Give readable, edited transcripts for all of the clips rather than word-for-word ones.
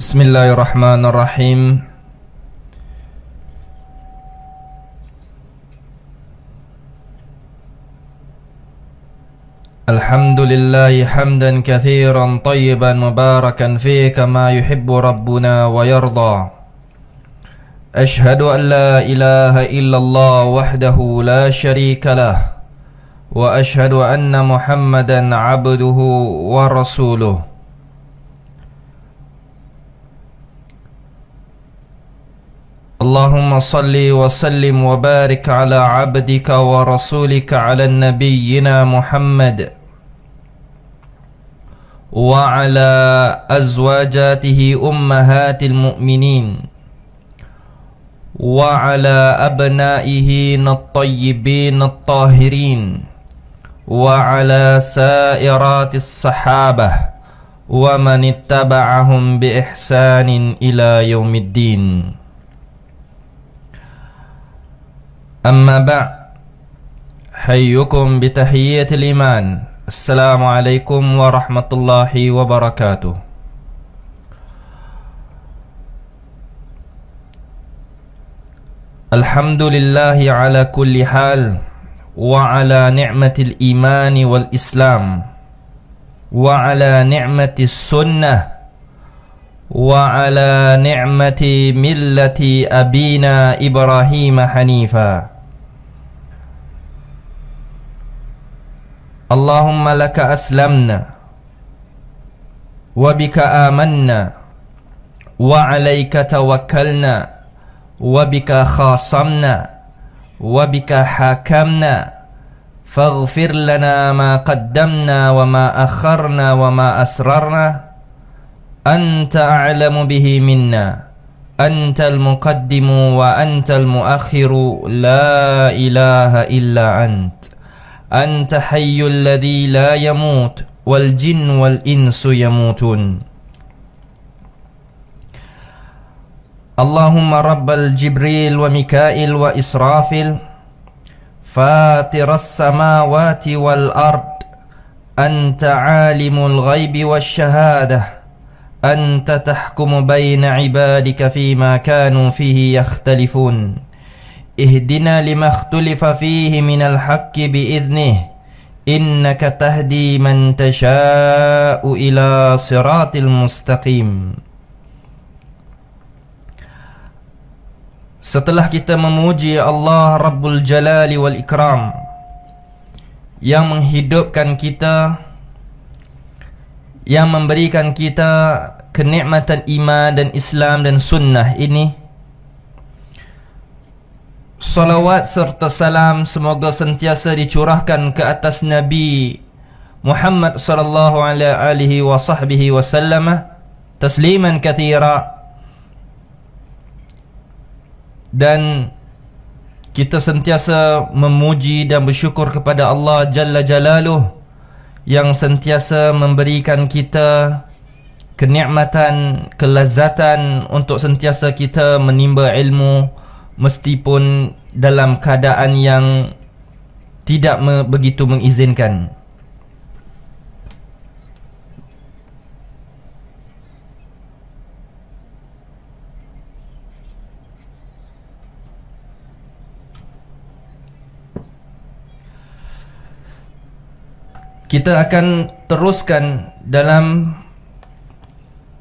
Bismillahirrahmanirrahim. Alhamdulillahi hamdan kathiran tayyiban mubarakan fihi kama yuhibbu rabbuna wa yarda. Ashhadu an la ilaha illallah wahdahu la sharika lah, wa ashhadu anna Muhammadan abduhu wa rasuluh. Allahumma salli wa sallim wa barik ala abdika wa rasulika ala nabiyyina Muhammad wa ala azwajatihi ummahatil mu'minin wa ala abnaihi at-tayyibin at-tahirin wa ala sairatis sahabah wa man ittaba'ahum bi ihsanin ila yaumiddin. Amma ba' hayyukum bitahiyyatil iman. Assalamualaikum warahmatullahi wabarakatuh. Alhamdulillahi ala kulli hal, wa ala ni'matil imani wal islam, wa ala ni'matis sunnah, wa ala ni'mati millati abina Ibrahim hanifa. Allahumma laka aslamna wa bika amanna wa alayka tawakkalna wa bika khasamna wa bika hakamna faghfir lana ma qaddamna wa ma akharna wa ma asrarna anta a'lamu bihi minna antal muqaddimu wa antal muakhiru la ilaha illa ant Anta hayyul ladzi la yamut wal jin wal insu yamutun. Allahumma rabbal Jibril wa Mikail wa Israfil fatiras samawati wal ard anta alimul ghaibi wasyahadah anta tahkumu baina ibadika fima kanu fihi yakhtalifun. Ihdina lima ikhtulifa fihi minal haqqi bi'idhnih innaka tahdi man tasha'u ila siratil mustaqim. Setelah kita memuji Allah Rabbul Jalali wal Ikram yang menghidupkan kita, yang memberikan kita kenikmatan iman dan Islam dan sunnah ini, salawat serta salam semoga sentiasa dicurahkan ke atas Nabi Muhammad sallallahu alaihi wasallam tasliman katsira. Dan kita sentiasa memuji dan bersyukur kepada Allah Jalla Jalaluh yang sentiasa memberikan kita kenikmatan, kelazatan untuk sentiasa kita menimba ilmu meskipun dalam keadaan yang tidak begitu mengizinkan. Kita akan teruskan dalam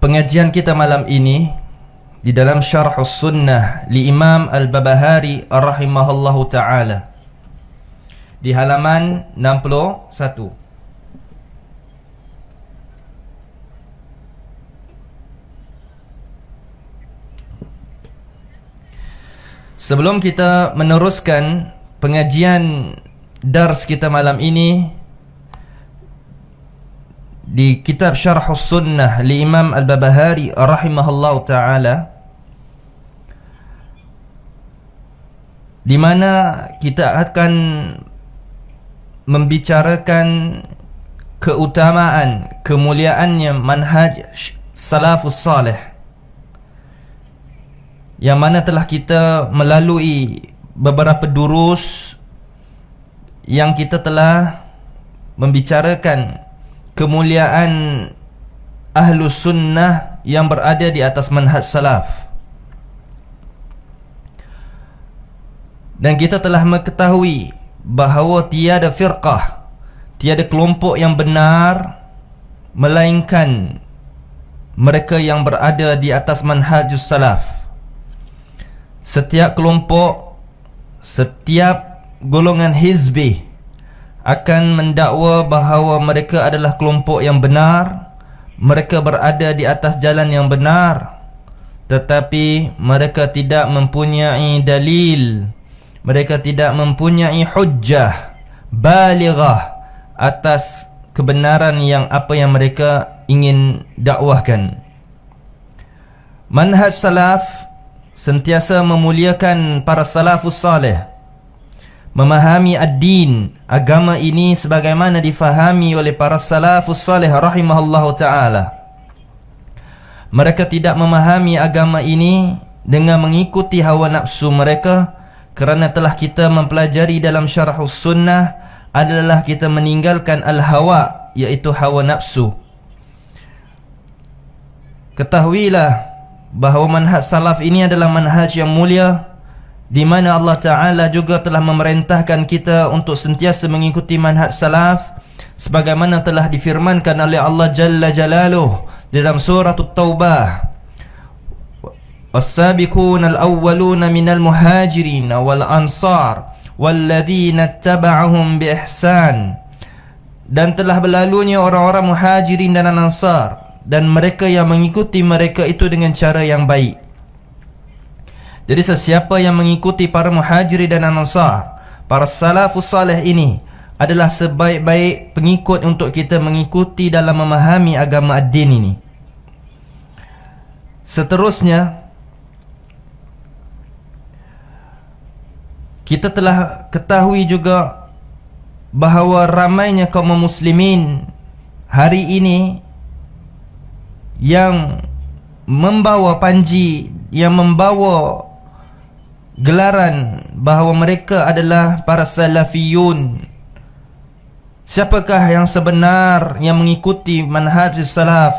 pengajian kita malam ini di dalam Syarhus Sunnah li Imam Al-Barbahari rahimahullahu ta'ala di halaman 61. Sebelum kita meneruskan pengajian dars kita malam ini di kitab Syarhus Sunnah li Imam Al-Barbahari rahimahullahu ta'ala, di mana kita akan membicarakan keutamaan, kemuliaannya manhaj salafus salih, yang mana telah kita melalui beberapa durus yang kita telah membicarakan kemuliaan Ahlus Sunnah yang berada di atas manhaj salaf. Dan kita telah mengetahui bahawa tiada firqah, tiada kelompok yang benar melainkan mereka yang berada di atas manhajus salaf. Setiap kelompok, setiap golongan hizbi akan mendakwa bahawa mereka adalah kelompok yang benar, mereka berada di atas jalan yang benar, tetapi mereka tidak mempunyai dalil, mereka tidak mempunyai hujjah balighah atas kebenaran yang apa yang mereka ingin dakwahkan. Manhaj salaf sentiasa memuliakan para salafus salih, memahami ad-din, agama ini sebagaimana difahami oleh para salafus salih rahimahullahu ta'ala. Mereka tidak memahami agama ini dengan mengikuti hawa nafsu mereka, kerana telah kita mempelajari dalam syarahus sunnah adalah kita meninggalkan al-hawa, iaitu hawa nafsu. Ketahuilah bahawa manhaj salaf ini adalah manhaj yang mulia, di mana Allah Ta'ala juga telah memerintahkan kita untuk sentiasa mengikuti manhaj salaf, sebagaimana telah difirmankan oleh Allah Jalla Jalaluh dalam surah At-Taubah, "Was-sabiquna al-awwaluna minal muhajirin wal ansar walladzina ittaba'ahum bi ihsan." Dan telah berlalunya orang-orang muhajirin dan ansar, dan mereka yang mengikuti mereka itu dengan cara yang baik. Jadi sesiapa yang mengikuti para muhajirin dan ansar, para salafus salih ini, adalah sebaik-baik pengikut untuk kita mengikuti dalam memahami agama ad-din ini. Seterusnya, kita telah ketahui juga bahawa ramainya kaum muslimin hari ini yang membawa panji, yang membawa gelaran bahawa mereka adalah para salafiyun. Siapakah yang sebenar yang mengikuti manhaj salaf,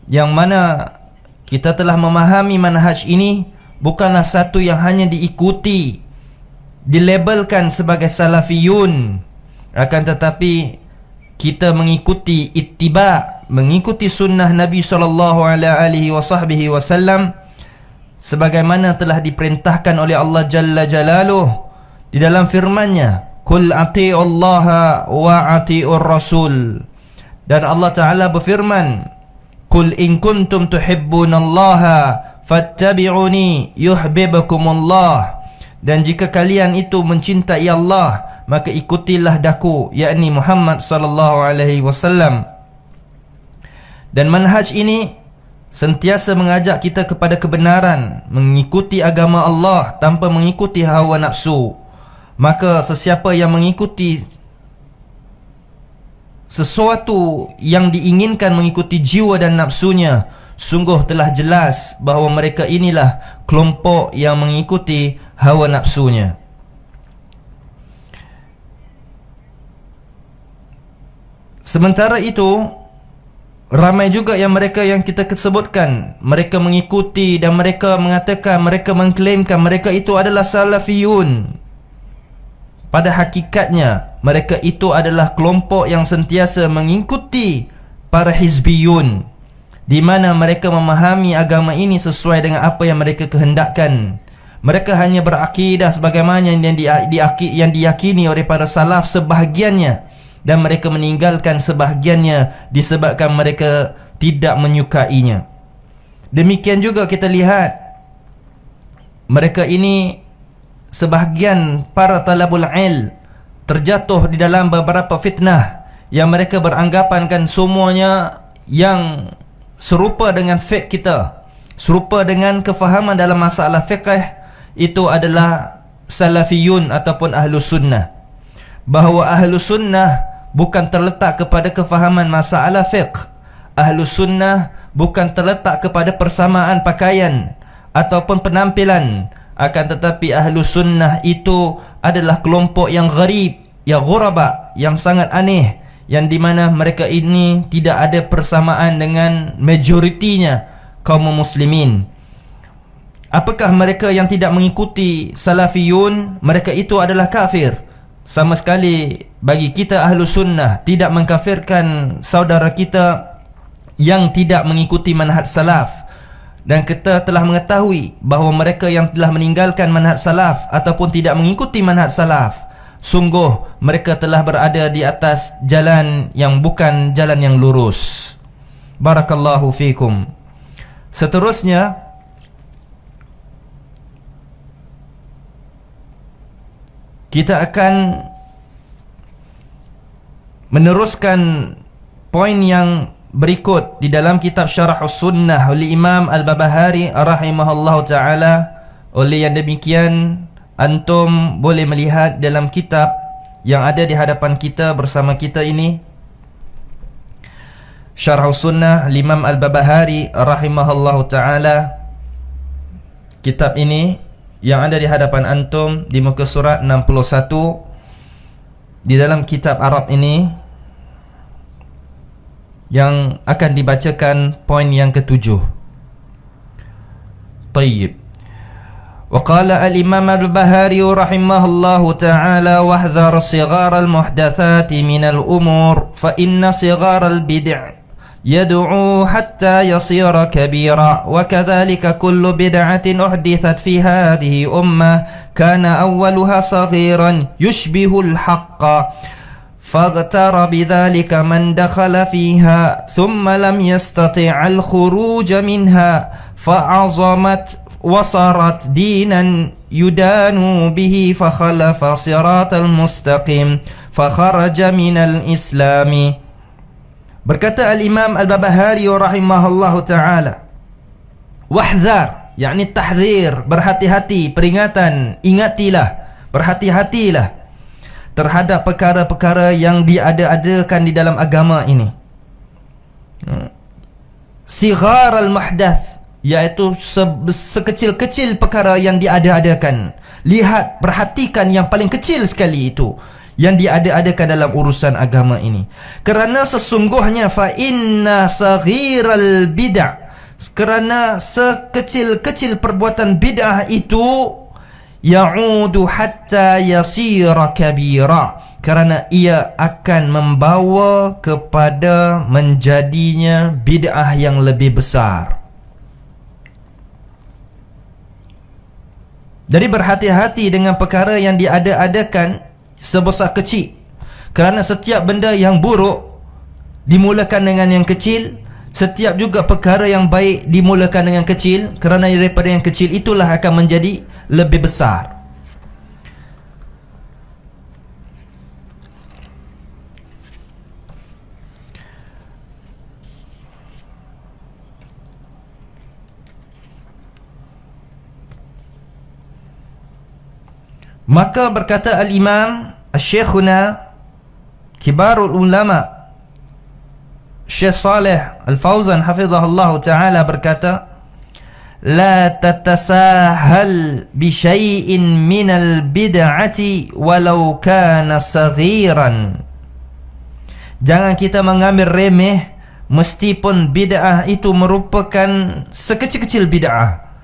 yang mana kita telah memahami manhaj ini bukanlah satu yang hanya diikuti, dilabelkan sebagai salafiyun, akan tetapi kita mengikuti ittiba, mengikuti sunnah Nabi SAW sebagaimana telah diperintahkan oleh Allah Jalla Jalaluh di dalam firman-Nya, "Qul ati'ullaha wa ati'ur rasul." Dan Allah Ta'ala berfirman, "Qul in kuntum tuhibbunallaha fattabi'uni yuhibbukumullah." Dan jika kalian itu mencintai Allah, maka ikutilah daku, yakni Muhammad sallallahu alaihi wasallam. Dan manhaj ini sentiasa mengajak kita kepada kebenaran, mengikuti agama Allah tanpa mengikuti hawa nafsu. Maka sesiapa yang mengikuti sesuatu yang diinginkan mengikuti jiwa dan nafsunya, sungguh telah jelas bahawa mereka inilah kelompok yang mengikuti hawa nafsunya. Sementara itu, ramai juga yang mereka yang kita sebutkan, mereka mengikuti dan mereka mengatakan, mereka mengklaimkan mereka itu adalah salafiyun. Pada hakikatnya mereka itu adalah kelompok yang sentiasa mengikuti para hizbiyun, di mana mereka memahami agama ini sesuai dengan apa yang mereka kehendakkan. Mereka hanya berakidah sebagaimana yang diyakini oleh para salaf sebahagiannya, dan mereka meninggalkan sebahagiannya disebabkan mereka tidak menyukainya. Demikian juga kita lihat mereka ini, sebahagian para talabul ilm terjatuh di dalam beberapa fitnah yang mereka beranggapan kan semuanya yang serupa dengan fiqh kita, serupa dengan kefahaman dalam masalah fiqh, itu adalah salafiyun ataupun ahlus sunnah. Bahawa ahlus sunnah bukan terletak kepada kefahaman masalah fiqh. Ahlus sunnah bukan terletak kepada persamaan pakaian ataupun penampilan, akan tetapi ahlus sunnah itu adalah kelompok yang gharib, yang ghuraba, yang sangat aneh, yang di mana mereka ini tidak ada persamaan dengan majoritinya kaum muslimin. Apakah mereka yang tidak mengikuti salafiyun? Mereka itu adalah kafir. Sama sekali bagi kita ahlu sunnah tidak mengkafirkan saudara kita yang tidak mengikuti manhaj salaf. Dan kita telah mengetahui bahawa mereka yang telah meninggalkan manhaj salaf ataupun tidak mengikuti manhaj salaf, sungguh mereka telah berada di atas jalan yang bukan jalan yang lurus. Barakallahu fikum. Seterusnya, kita akan meneruskan poin yang berikut di dalam kitab Syarah Sunnah oleh Imam Al-Barbahari rahimahullahu ta'ala. Oleh yang demikian, antum boleh melihat dalam kitab yang ada di hadapan kita bersama kita ini, Syarah Sunnah Imam Al-Barbahari rahimahullahu ta'ala. Kitab ini yang ada di hadapan antum di muka surat 61. Di dalam kitab Arab ini yang akan dibacakan poin yang ketujuh. Tayyib. Wa qala al-Imam Al-Barbahari rahimahullahu ta'ala: wahdhar sighar al-muhdathati min al-umur fa inna sighar al-bid' يدعو حتى يصير كبيرا وكذلك كل بدعة أحدثت في هذه أمة كان أولها صغيرا يشبه الحق فاغتر بذلك من دخل فيها ثم لم يستطع الخروج منها فعظمت وصارت دينا يدان به فخلف صراط المستقيم فخرج من الإسلام. Berkata Al-Imam Al-Barbahari rahimahullahu ta'ala, wahdhar, yakni tahdzir, berhati-hati, peringatan, ingatilah, berhati-hatilah terhadap perkara-perkara yang diada-adakan di dalam agama ini. Sighar al-muhdath, iaitu sekecil-kecil perkara yang diada-adakan. Lihat, perhatikan yang paling kecil sekali itu yang diada-adakan dalam urusan agama ini. Kerana sesungguhnya fa inna saghiral bid'ah, kerana sekecil-kecil perbuatan bid'ah itu ya'udu hatta yasira kabira, kerana ia akan membawa kepada menjadinya bid'ah yang lebih besar. Jadi berhati-hati dengan perkara yang diada-adakan sebesar kecil, kerana setiap benda yang buruk dimulakan dengan yang kecil, setiap juga perkara yang baik dimulakan dengan kecil, kerana daripada yang kecil itulah akan menjadi lebih besar. Maka berkata Al-Imam Syekhuna Kibarul Ulama Syekh Saleh Al-Fauzan hafizahullah ta'ala berkata, la tatasahal bi syai'in minal bid'ati walau kana saghiran. Jangan kita mengambil remeh meskipun bid'ah itu merupakan sekecil-kecil bid'ah,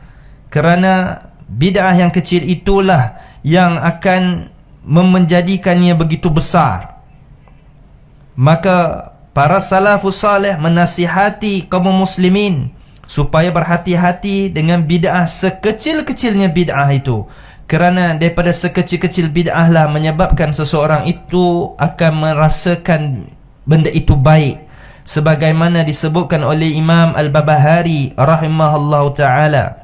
kerana bid'ah yang kecil itulah yang akan menjadikannya begitu besar. Maka para salafus salih menasihati kaum muslimin supaya berhati-hati dengan bid'ah sekecil-kecilnya bid'ah itu, kerana daripada sekecil-kecil bid'ah lah menyebabkan seseorang itu akan merasakan benda itu baik, sebagaimana disebutkan oleh Imam Al-Barbahari rahimahullahu ta'ala,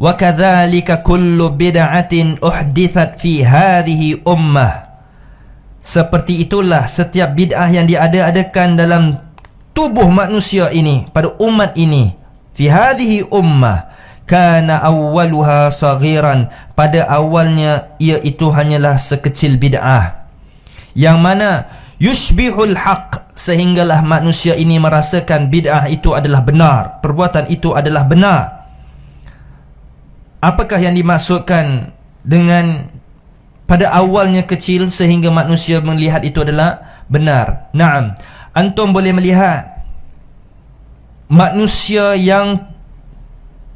wa kadzalika kullu bid'atin uhdithat fi hadhihi ummah. Seperti itulah setiap bid'ah yang diada-adakan dalam tubuh manusia ini, pada umat ini, fi hadhihi ummah, kana awwaluha saghiran, pada awalnya ia itu hanyalah sekecil bid'ah yang mana yushbihul haq, sehinggalah manusia ini merasakan bid'ah itu adalah benar, perbuatan itu adalah benar. Apakah yang dimaksudkan dengan pada awalnya kecil sehingga manusia melihat itu adalah benar. Naam, antum boleh melihat manusia yang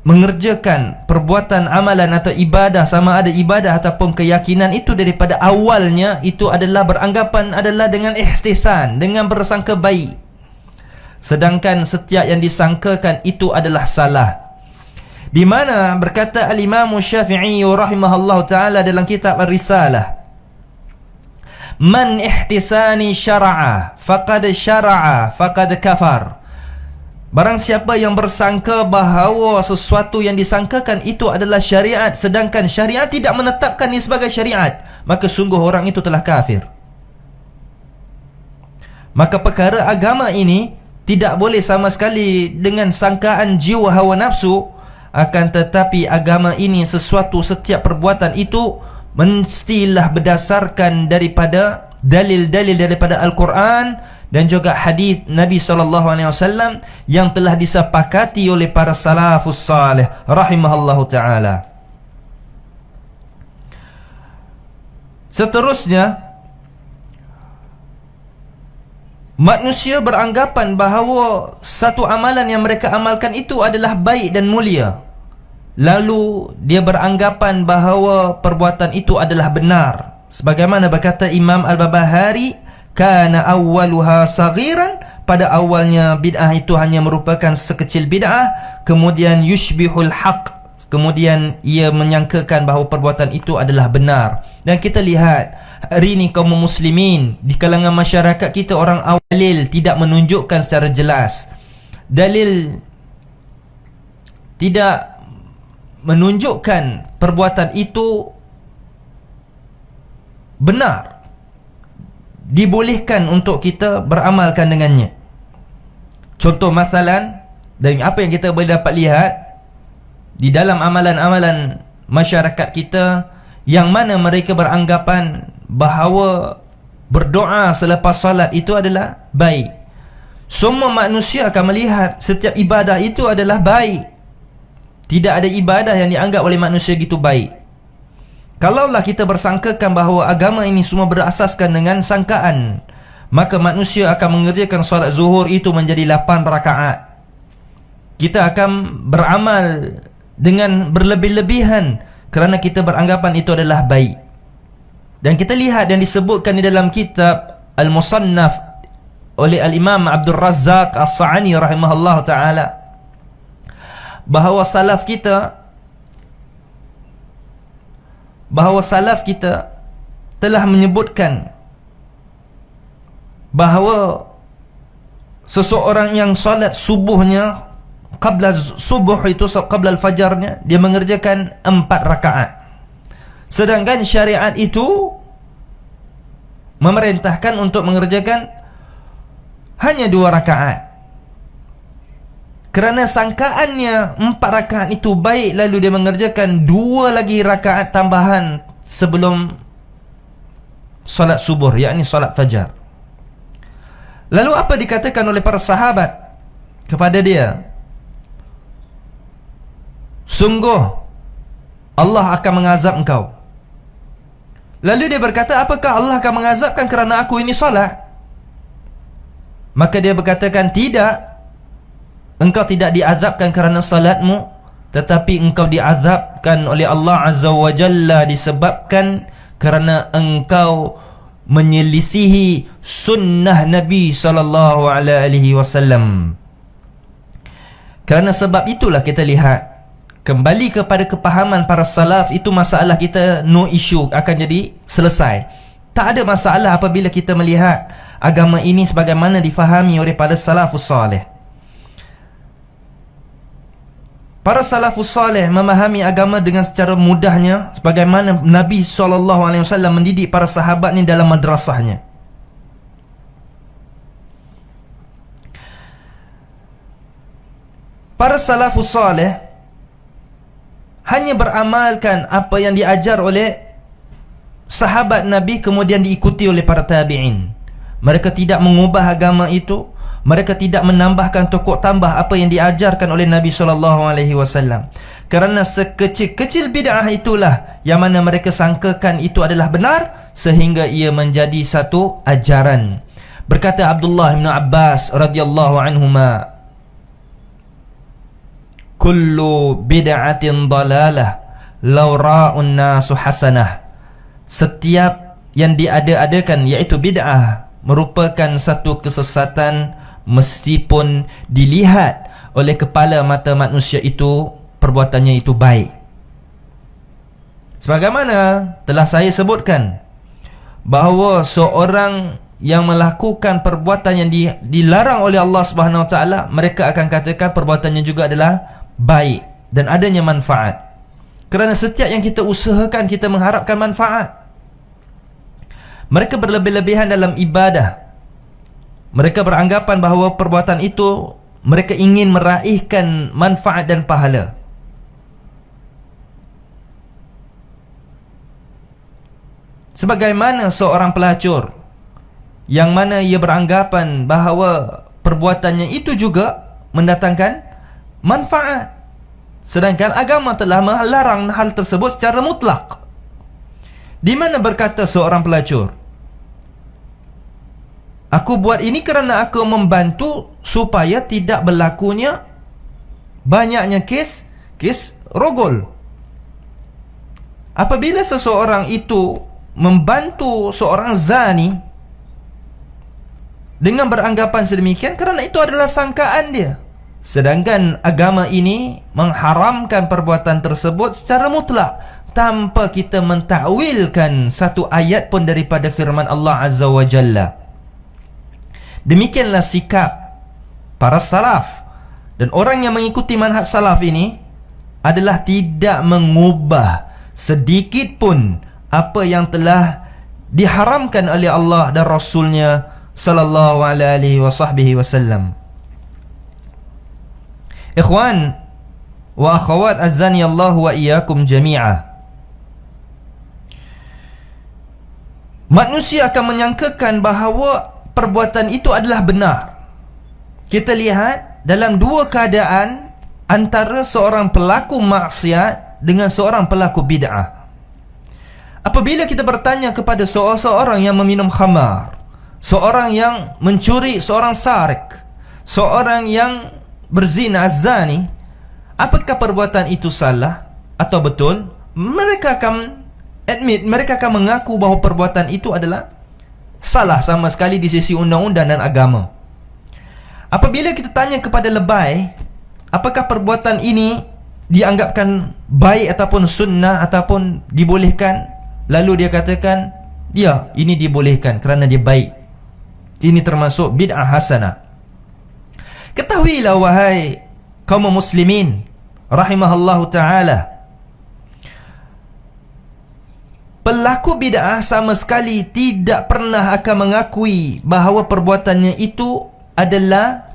mengerjakan perbuatan amalan atau ibadah, sama ada ibadah ataupun keyakinan, itu daripada awalnya itu adalah beranggapan adalah dengan ihtisan, dengan bersangka baik, sedangkan setiap yang disangkakan itu adalah salah. Di mana berkata al-Imam Syafi'i rahimahullah ta'ala dalam kitab Ar-Risalah, man ihtisani syara'a faqad syara'a faqad kafar. Barang siapa yang bersangka bahawa sesuatu yang disangkakan itu adalah syariat, sedangkan syariat tidak menetapkan ini sebagai syariat, maka sungguh orang itu telah kafir. Maka perkara agama ini tidak boleh sama sekali dengan sangkaan jiwa hawa nafsu, akan tetapi agama ini sesuatu, setiap perbuatan itu mestilah berdasarkan daripada dalil-dalil daripada Al-Quran dan juga hadis Nabi SAW yang telah disepakati oleh para salafus salih rahimahullahu ta'ala. Seterusnya, manusia beranggapan bahawa satu amalan yang mereka amalkan itu adalah baik dan mulia, lalu dia beranggapan bahawa perbuatan itu adalah benar. Sebagaimana berkata Imam Al-Barbahari, kana awwaluha saghiran, pada awalnya bid'ah itu hanya merupakan sekecil bid'ah, kemudian yushbihul haq, kemudian ia menyangkakan bahawa perbuatan itu adalah benar. Dan kita lihat hari ini kaum muslimin di kalangan masyarakat kita, orang awalil tidak menunjukkan secara jelas, dalil tidak menunjukkan perbuatan itu benar, dibolehkan untuk kita beramalkan dengannya. Contoh masalan, dari apa yang kita boleh dapat lihat di dalam amalan-amalan masyarakat kita, yang mana mereka beranggapan bahawa berdoa selepas salat itu adalah baik. Semua manusia akan melihat setiap ibadah itu adalah baik. Tidak ada ibadah yang dianggap oleh manusia gitu baik. Kalaulah kita bersangkakan bahawa agama ini semua berasaskan dengan sangkaan, maka manusia akan mengerjakan solat zuhur itu menjadi 8 rakaat. Kita akan beramal dengan berlebih-lebihan kerana kita beranggapan itu adalah baik. Dan kita lihat yang disebutkan di dalam kitab Al-Musannaf oleh Al-Imam Abdul Razzaq As-Sa'ani rahimahullah ta'ala, bahawa salaf kita telah menyebutkan bahawa seseorang yang solat subuhnya qabla subuh itu, qabla al-fajarnya, dia mengerjakan 4 rakaat, sedangkan syariat itu memerintahkan untuk mengerjakan hanya 2 rakaat. Kerana sangkaannya 4 rakaat itu baik, lalu dia mengerjakan 2 lagi rakaat tambahan sebelum solat subuh, yakni solat fajar. Lalu apa dikatakan oleh para sahabat kepada dia? Sungguh Allah akan mengazab engkau. Lalu dia berkata, apakah Allah akan mengazabkan kerana aku ini solat? Maka dia berkatakan, tidak. Engkau tidak diazabkan kerana salatmu, tetapi engkau diazabkan oleh Allah Azza wa Jalla disebabkan kerana engkau menyelisihi sunnah Nabi SAW. Kerana sebab itulah kita lihat, kembali kepada kepahaman para salaf, itu masalah kita no issue, akan jadi selesai. Tak ada masalah apabila kita melihat agama ini sebagaimana difahami oleh para salafus salih. Para salafus salih memahami agama dengan secara mudahnya, sebagaimana Nabi SAW mendidik para sahabatnya dalam madrasahnya. Para salafus salih hanya beramalkan apa yang diajar oleh sahabat Nabi, kemudian diikuti oleh para tabi'in. Mereka tidak mengubah agama itu, Mereka tidak menambahkan tokok tambah apa yang diajarkan oleh Nabi SAW. Kerana sekecil-kecil bid'ah itulah yang mana mereka sangkakan itu adalah benar, sehingga ia menjadi satu ajaran. Berkata Abdullah bin Abbas radhiyallahu anhuma, kullu bid'atin dalalah law ra'un nasu hasanah. Setiap yang diada-adakan, iaitu bid'ah, merupakan satu kesesatan meskipun dilihat oleh kepala mata manusia itu perbuatannya itu baik. Sebagaimana telah saya sebutkan bahawa seorang yang melakukan perbuatan yang dilarang oleh Allah Subhanahu Wa Taala, mereka akan katakan perbuatannya juga adalah baik dan adanya manfaat. Kerana setiap yang kita usahakan, kita mengharapkan manfaat. Mereka berlebih-lebihan dalam ibadah. Mereka beranggapan bahawa perbuatan itu mereka ingin meraihkan manfaat dan pahala. Sebagaimana seorang pelacur yang mana ia beranggapan bahawa perbuatannya itu juga mendatangkan manfaat, sedangkan agama telah melarang hal tersebut secara mutlak. Di mana berkata seorang pelacur, aku buat ini kerana aku membantu supaya tidak berlakunya banyaknya kes rogol. Apabila seseorang itu membantu seorang zani dengan beranggapan sedemikian, kerana itu adalah sangkaan dia, sedangkan agama ini mengharamkan perbuatan tersebut secara mutlak, tanpa kita mentakwilkan satu ayat pun daripada firman Allah Azza wa Jalla. Demikianlah sikap para salaf. Dan orang yang mengikuti manhaj salaf ini adalah tidak mengubah sedikit pun apa yang telah diharamkan oleh Allah dan Rasulnya sallallahu alaihi wasallam. Ikhwan wa akhawat azani Allah wa iyyakum jami'a. Manusia akan menyangkakan bahawa perbuatan itu adalah benar. Kita lihat dalam dua keadaan antara seorang pelaku maksiat dengan seorang pelaku bid'ah. Apabila kita bertanya kepada seorang yang meminum khamar, seorang yang mencuri, seorang sarik, seorang yang berzina, zani, apakah perbuatan itu salah atau betul? Mereka akan admit, mereka akan mengaku bahawa perbuatan itu adalah salah sama sekali di sisi undang-undang dan agama. Apabila kita tanya kepada lebay, apakah perbuatan ini dianggapkan baik ataupun sunnah ataupun dibolehkan, lalu dia katakan, ya, ini dibolehkan kerana dia baik, ini termasuk bid'ah hasanah. Ketahuilah wahai kaum muslimin rahimahallahu ta'ala, pelaku bid'ah sama sekali tidak pernah akan mengakui bahawa perbuatannya itu adalah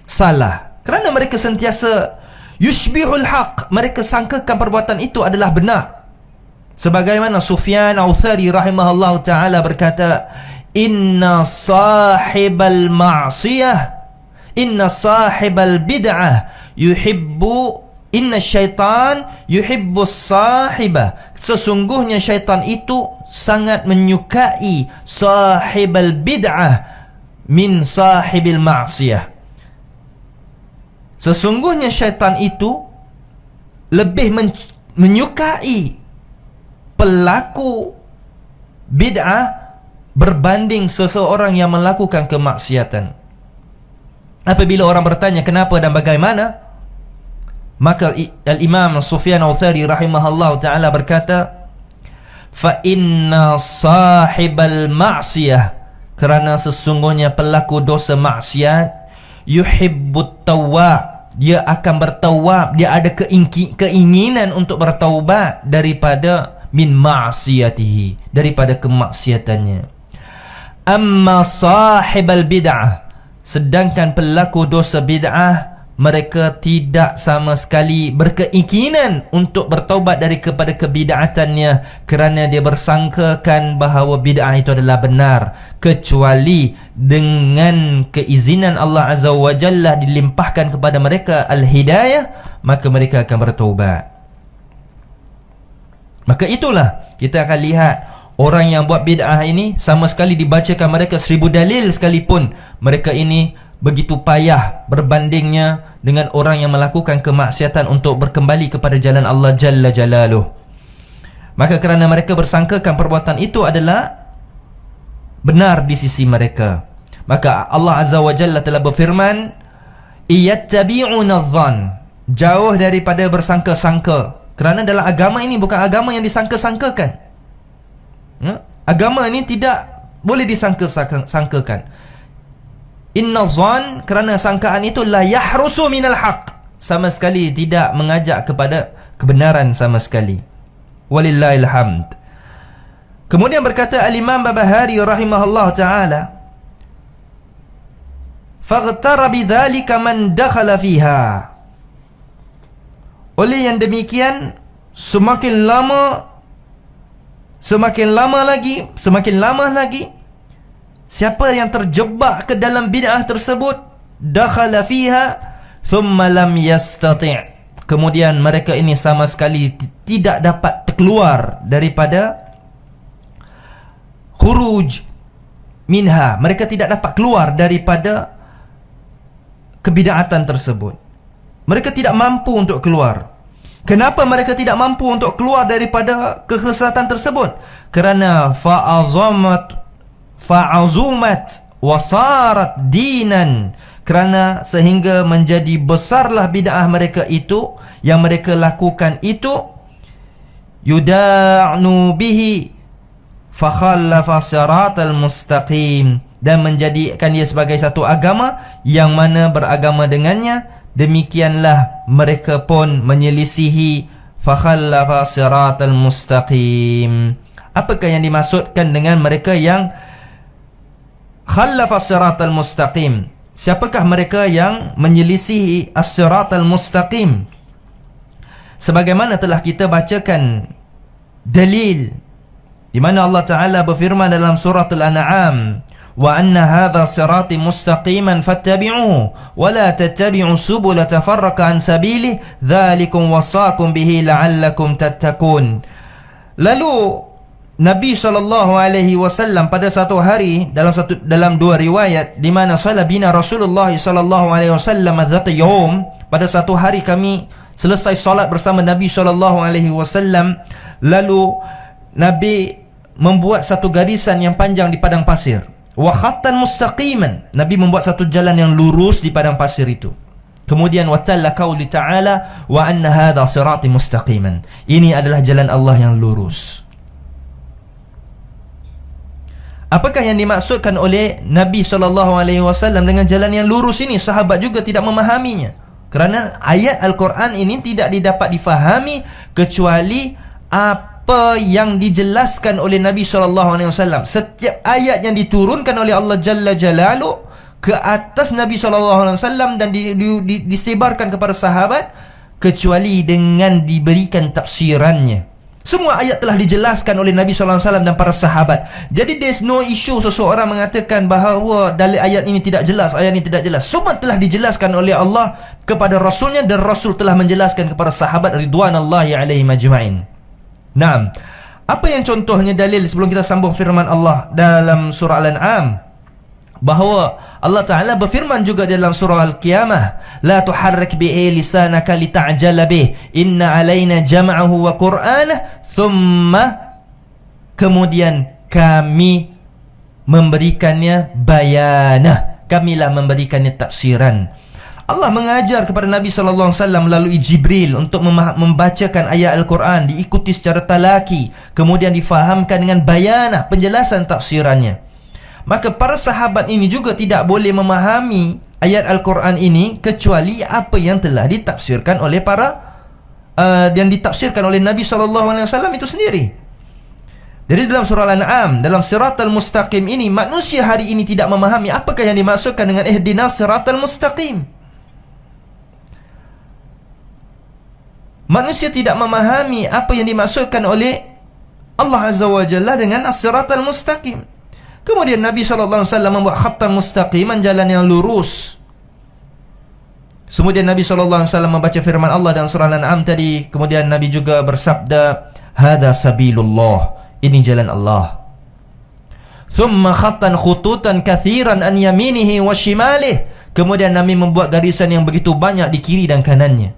salah, kerana mereka sentiasa yushbihul haq, mereka sangkakan perbuatan itu adalah benar. Sebagaimana Sufyan Al-Thawri rahimahullah ta'ala berkata, inna sahibal ma'siyah, inna sahibal bid'ah yuhibbu, inna syaitan yuhibbu sahibah. Sesungguhnya syaitan itu sangat menyukai sahibal bid'ah min sahibil ma'siyah. Sesungguhnya syaitan itu lebih menyukai pelaku bid'ah berbanding seseorang yang melakukan kemaksiatan. Apabila orang bertanya kenapa dan bagaimana, maka Al-Imam Sufyan Al-Thawri rahimahullah ta'ala berkata, fa inna sahibal ma'siyah, kerana sesungguhnya pelaku dosa maksiat, yuhibbut tawwab, dia akan bertawab, dia ada keinginan untuk bertaubat daripada min ma'siyatihi, daripada kemaksiatannya. Amma sahibal bid'ah, sedangkan pelaku dosa bid'ah, mereka tidak sama sekali berkeinginan untuk bertaubat kepada kebid'atannya, kerana dia bersangkakan bahawa bid'ah itu adalah benar, kecuali dengan keizinan Allah Azza wa Jalla dilimpahkan kepada mereka al-hidayah, maka mereka akan bertaubat. Maka itulah kita akan lihat orang yang buat bid'ah ini, sama sekali dibacakan mereka 1000 dalil sekalipun, mereka ini begitu payah berbandingnya dengan orang yang melakukan kemaksiatan untuk berkembali kepada jalan Allah Jalla Jalaluh. Maka kerana mereka bersangkakan perbuatan itu adalah benar di sisi mereka, maka Allah Azza wa Jalla telah berfirman, iyattabi'una adh-dhann, jauh daripada bersangka-sangka. Kerana dalam agama ini bukan agama yang disangka-sangkakan. Agama ini tidak boleh disangka-sangkakan. Inna dhann, kerana sangkaan itu la yahrusu minal haq, sama sekali tidak mengajak kepada kebenaran sama sekali. Walillahil hamd. Kemudian berkata al-Imam Barbahari rahimahullah ta'ala, faghtara bidzalika man dakhala fiha. Oleh yang demikian, semakin lama lagi siapa yang terjebak ke dalam bid'ah tersebut, dakhala fiha thumma lam yastati', kemudian mereka ini sama sekali tidak dapat keluar daripada khuruj minha, mereka tidak dapat keluar daripada kebid'atan tersebut. Mereka tidak mampu untuk keluar. Kenapa mereka tidak mampu untuk keluar daripada kesesatan tersebut? Kerana fa'azumat wasarat dinan, kerana sehingga menjadi besarlah bid'ah mereka itu, yang mereka lakukan itu, yuda'nu bihi fakhallafa siratal mustaqim, dan menjadikan dia sebagai satu agama yang mana beragama dengannya, demikianlah mereka pun menyelisihi fakhallafa siratal mustaqim. Apakah yang dimaksudkan dengan mereka yang khallafa siratal mustaqim? Siapakah mereka yang menyelisihi as-siratal mustaqim? Sebagaimana telah kita bacakan dalil di mana Allah Ta'ala berfirman dalam surah Al-An'am, wa anna hadha sirati mustaqiman fattabi'uhu wa la tattabi'u subula tafarraqa an sabilihi dzalikum wasaqum bihi la'allakum tattaqun. Lalu Nabi SAW pada satu hari, dalam dua riwayat, di mana salla bina Rasulullah SAW dzata yaum, pada satu hari kami selesai solat bersama Nabi SAW, lalu Nabi membuat satu garisan yang panjang di padang pasir, wa khattan mustaqiman, Nabi membuat satu jalan yang lurus di padang pasir itu. Kemudian watalla qauli ta'ala wa anna hadha sirati mustaqiman, ini adalah jalan Allah yang lurus. Apakah yang dimaksudkan oleh Nabi SAW dengan jalan yang lurus ini? Sahabat juga tidak memahaminya, kerana ayat Al-Quran ini tidak didapat difahami kecuali apa yang dijelaskan oleh Nabi SAW. Setiap ayat yang diturunkan oleh Allah Jalla Jalaluh ke atas Nabi SAW dan disebarkan kepada sahabat, kecuali dengan diberikan tafsirannya. Semua ayat telah dijelaskan oleh Nabi SAW dan para sahabat. Jadi there's no issue seseorang mengatakan bahawa dalil ayat ini tidak jelas, ayat ini tidak jelas. Semua telah dijelaskan oleh Allah kepada Rasulnya, dan Rasul telah menjelaskan kepada sahabat ridwanullahi alaihim ajma'in. Naam. Apa yang contohnya dalil sebelum kita sambung firman Allah dalam surah Al-An'am, bahawa Allah Ta'ala berfirman juga dalam surah Al-Qiyamah, la tuharrik bihi lisanaka lita'jala bih inna alaina jam'ahu wa qur'anah thumma, kemudian kami memberikannya bayanah, kamilah memberikannya tafsiran. Allah mengajar kepada Nabi SAW melalui Jibril untuk membacakan ayat Al-Quran, diikuti secara talaki, kemudian difahamkan dengan bayanah, penjelasan tafsirannya. Maka para sahabat ini juga tidak boleh memahami ayat Al-Quran ini kecuali apa yang telah ditafsirkan oleh yang ditafsirkan oleh Nabi SAW itu sendiri. Jadi dalam surah Al-An'am, dalam siratal mustaqim ini, manusia hari ini tidak memahami apakah yang dimaksudkan dengan ihdinas siratal mustaqim. Manusia tidak memahami apa yang dimaksudkan oleh Allah Azza wa Jalla dengan as-siratal mustaqim. Kemudian Nabi SAW membuat khattan mustaqiman, jalan yang lurus. Kemudian Nabi SAW membaca firman Allah dalam surah Al-An'am tadi. Kemudian Nabi juga bersabda, "Hada sabilullah." Ini jalan Allah. Thumma khattan khututan kathiran an yaminihi wa shimalih. Kemudian Nabi membuat garisan yang begitu banyak di kiri dan kanannya.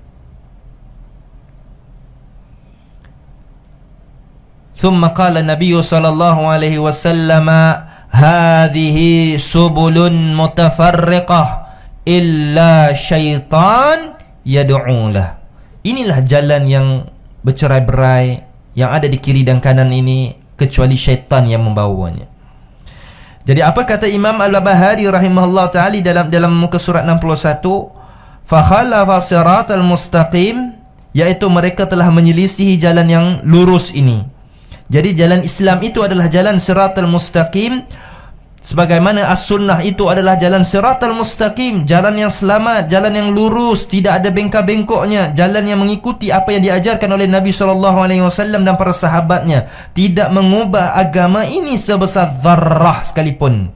Thumma qala Nabi sallallahu alaihi wasallam, "Hadhihi subulun mutafarriqah illa syaitan yad'ulah." Inilah jalan yang bercerai-berai yang ada di kiri dan kanan ini, kecuali syaitan yang membawanya. Jadi apa kata Imam Al-Barbahari rahimahullah ta'ala dalam muka surat 61, fa khalafa siratal mustaqim, iaitu mereka telah menyelisihi jalan yang lurus ini. Jadi jalan Islam itu adalah jalan siratal mustaqim, sebagaimana as-sunnah itu adalah jalan siratal mustaqim, jalan yang selamat, jalan yang lurus, tidak ada bengkak-bengkoknya, jalan yang mengikuti apa yang diajarkan oleh Nabi SAW dan para sahabatnya, tidak mengubah agama ini sebesar zarrah sekalipun.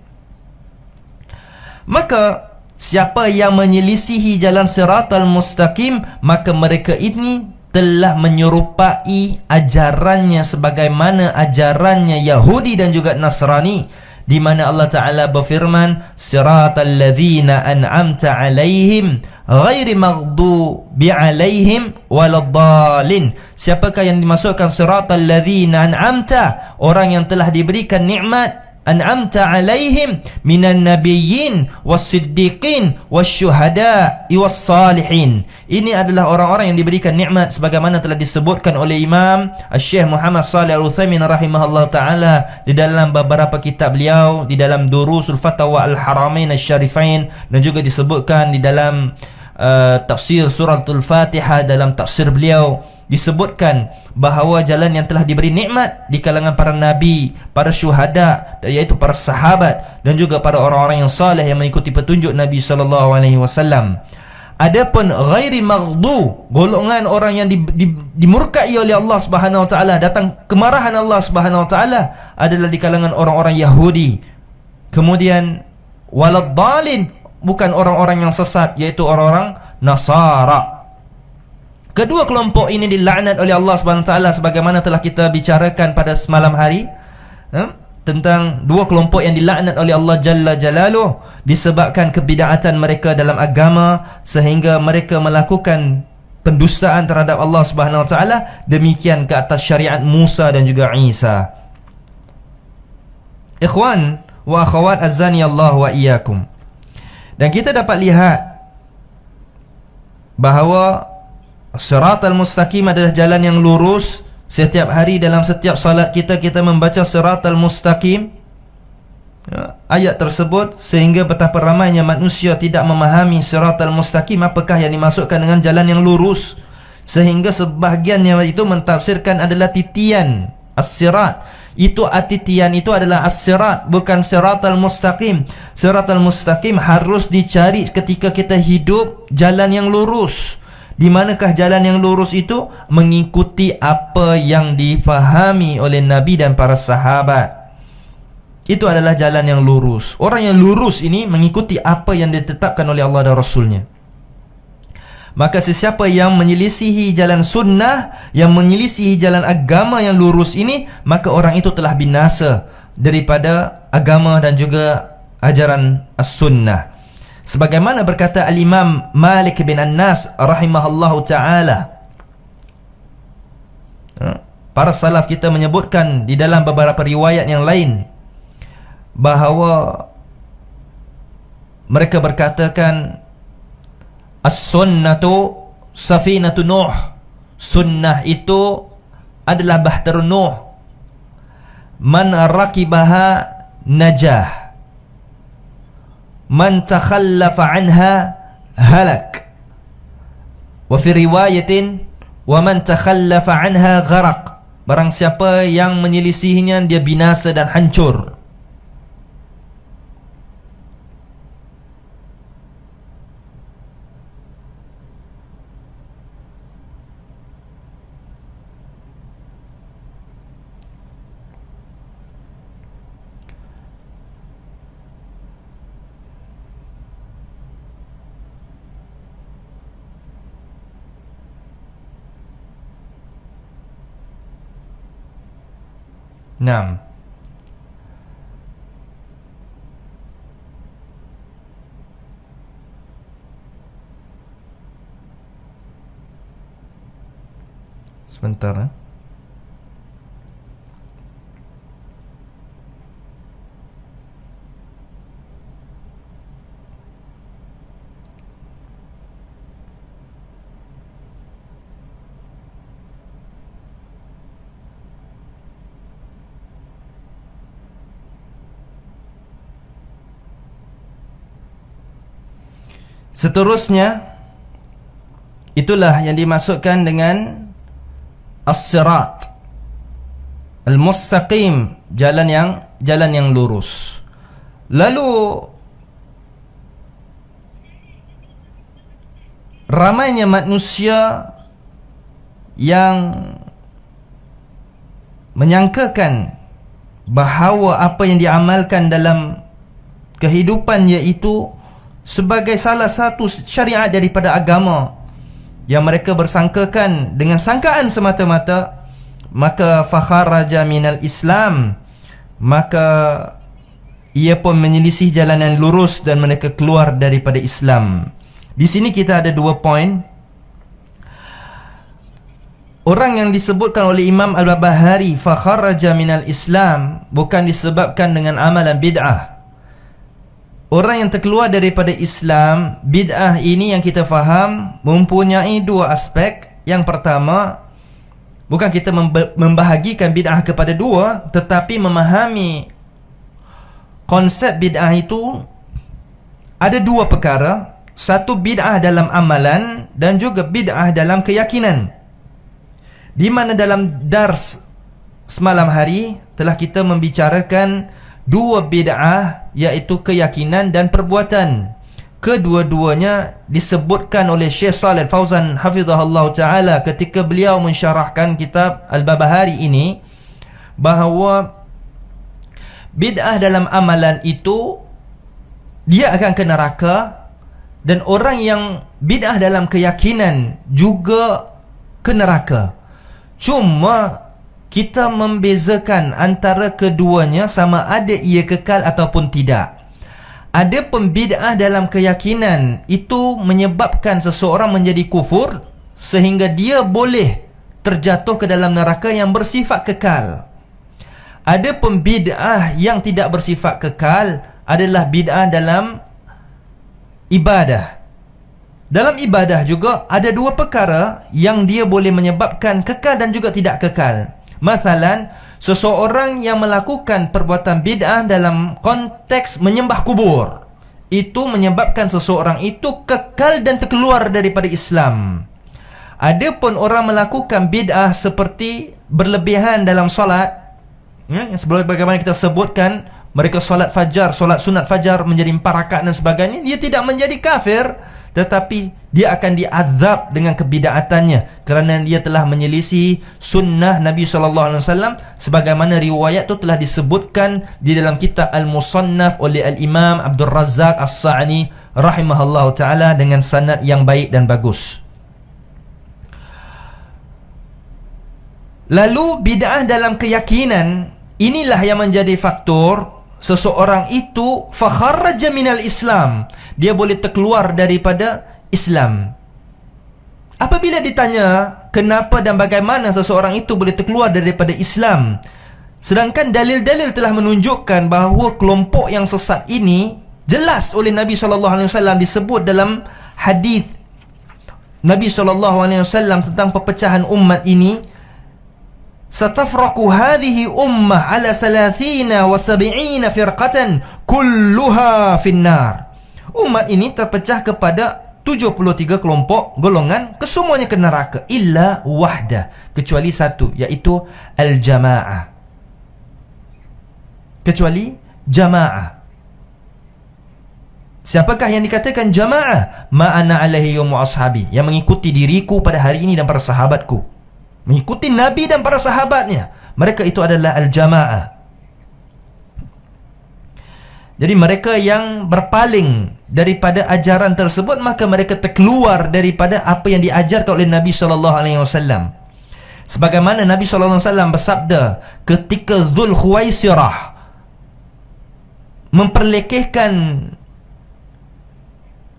Maka siapa yang menyelisihi jalan siratal mustaqim, maka mereka ini telah menyerupai ajarannya sebagaimana ajarannya Yahudi dan juga Nasrani, di mana Allah Ta'ala berfirman, siratal ladzina an'amta alaihim ghairi maghdubi alaihim waladdallin. Siapakah yang dimasukkan siratal ladzina an'amta? Orang yang telah diberikan nikmat, an'amta alaihim minan nabiyyin was-siddiqin wasyuhada'i was-salihin. Ini adalah orang-orang yang diberikan nikmat sebagaimana telah disebutkan oleh Imam Syekh Muhammad Shalih Al-Utsaimin rahimahullah taala di dalam beberapa kitab beliau, di dalam Durusul Fatawa Al-Haramain Asy-Syarifain, dan juga disebutkan di dalam tafsir suratul Fatihah. Dalam tafsir beliau disebutkan bahawa jalan yang telah diberi nikmat di kalangan para nabi, para syuhada, iaitu para sahabat, dan juga para orang-orang yang saleh yang mengikuti petunjuk Nabi SAW. Adapun ghairi maghdu, golongan orang yang dimurkai oleh Allah Subhanahu wa taala, datang kemarahan Allah Subhanahu wa taala, adalah di kalangan orang-orang Yahudi. Kemudian waladdallin, bukan orang-orang yang sesat, yaitu orang-orang Nasara. Kedua kelompok ini dilaknat oleh Allah Subhanahu wa taala, sebagaimana telah kita bicarakan pada semalam hari, tentang dua kelompok yang dilaknat oleh Allah Jalla Jalaluh disebabkan kebid'atan mereka dalam agama, sehingga mereka melakukan pendustaan terhadap Allah Subhanahu wa taala, demikian ke atas syariat Musa dan juga Isa. Ikhwan wa akhwat azani Allah wa iyyakum. Dan kita dapat lihat bahawa siratal mustaqim adalah jalan yang lurus. Setiap hari dalam setiap salat kita membaca siratal mustaqim, ayat tersebut, sehingga betapa ramainya manusia tidak memahami siratal mustaqim apakah yang dimaksudkan dengan jalan yang lurus, sehingga sebahagiannya itu mentafsirkan adalah titian as-sirat. Itu titian itu adalah as-sirat, bukan siratal mustaqim. Siratal mustaqim harus dicari ketika kita hidup jalan yang lurus. Di manakah jalan yang lurus itu? Mengikuti apa yang difahami oleh Nabi dan para sahabat. Itu adalah jalan yang lurus. Orang yang lurus ini mengikuti apa yang ditetapkan oleh Allah dan Rasulnya. Maka sesiapa yang menyelisihi jalan sunnah, yang menyelisihi jalan agama yang lurus ini, maka orang itu telah binasa daripada agama dan juga ajaran as-sunnah. Sebagaimana berkata Al-Imam Malik bin Anas rahimahullahu ta'ala, para salaf kita menyebutkan di dalam beberapa riwayat yang lain bahawa mereka berkatakan, as-sunnatu safinatu Nuh. Sunnah itu adalah bahtera Nuh. Man rakibaha najah, man takhallafa anha halak. Wa fi riwayatin, wa man takhallafa anha gharaq. Barang siapa yang menyelisihinya, dia binasa dan hancur. Naam. Sebentar. Seterusnya, itulah yang dimaksudkan dengan as-sirat al-mustaqim, jalan yang lurus. Lalu ramainya manusia yang menyangkakan bahawa apa yang diamalkan dalam kehidupan iaitu sebagai salah satu syariat daripada agama, yang mereka bersangkakan dengan sangkaan semata-mata, maka fakharaja minal Islam, maka ia pun menyelisih jalanan lurus dan mereka keluar daripada Islam. Di sini kita ada 2 poin. Orang yang disebutkan oleh Imam Al-Barbahari fakharaja minal Islam bukan disebabkan dengan amalan bid'ah. Orang yang terkeluar daripada Islam, bid'ah ini yang kita faham mempunyai 2 aspek. Yang pertama, bukan kita membahagikan bid'ah kepada 2, tetapi memahami konsep bid'ah itu ada 2 perkara. Satu, bid'ah dalam amalan dan juga bid'ah dalam keyakinan. Di mana dalam dars semalam hari telah kita membicarakan 2 bid'ah, iaitu keyakinan dan perbuatan. Kedua-duanya disebutkan oleh Syekh Shalih Al-Fauzan hafizahullah ta'ala ketika beliau mensyarahkan kitab Al-Barbahari ini, bahawa bid'ah dalam amalan itu dia akan ke neraka, dan orang yang bid'ah dalam keyakinan juga ke neraka. Cuma kita membezakan antara keduanya sama ada ia kekal ataupun tidak. Ada pembid'ah dalam keyakinan itu menyebabkan seseorang menjadi kufur sehingga dia boleh terjatuh ke dalam neraka yang bersifat kekal. Ada pembid'ah yang tidak bersifat kekal adalah bid'ah dalam ibadah. Dalam ibadah juga ada 2 perkara yang dia boleh menyebabkan kekal dan juga tidak kekal. Masalan, seseorang yang melakukan perbuatan bid'ah dalam konteks menyembah kubur, itu menyebabkan seseorang itu kekal dan terkeluar daripada Islam. Adapun orang melakukan bid'ah seperti berlebihan dalam solat, yang sebelum bagaimana kita sebutkan, mereka solat fajar, solat sunat fajar menjadi 4 rakaat dan sebagainya, dia tidak menjadi kafir, tetapi dia akan diazab dengan kebid'atannya kerana dia telah menyelisih sunnah Nabi SAW, sebagaimana riwayat itu telah disebutkan di dalam kitab Al-Musannaf oleh Al-Imam Abdul Razzaq As-Sa'ani rahimahullah ta'ala dengan sanad yang baik dan bagus. Lalu bid'ah dalam keyakinan, inilah yang menjadi faktor seseorang itu fakharaja minal Islam, dia boleh terkeluar daripada Islam. Apabila ditanya kenapa dan bagaimana seseorang itu boleh terkeluar daripada Islam, sedangkan dalil-dalil telah menunjukkan bahawa kelompok yang sesat ini jelas oleh Nabi SAW disebut dalam hadis Nabi SAW tentang perpecahan umat ini, satafraqu hadhihi ummah ala 30 wa 70 firqatan kulluha finnar. Umat ini terpecah kepada 73 kelompok golongan, kesemuanya ke neraka illa wahda, kecuali satu, iaitu al-jamaah. Kecuali jamaah. Siapakah yang dikatakan jamaah? Ma ana alaihi wa ashabi, yang mengikuti diriku pada hari ini dan para sahabatku, mengikuti Nabi dan para sahabatnya. Mereka itu adalah al-jamaah. Jadi mereka yang berpaling daripada ajaran tersebut, maka mereka terkeluar daripada apa yang diajarkan oleh Nabi SAW. Sebagaimana Nabi SAW bersabda ketika Dzul Khuwaisirah memperlekehkan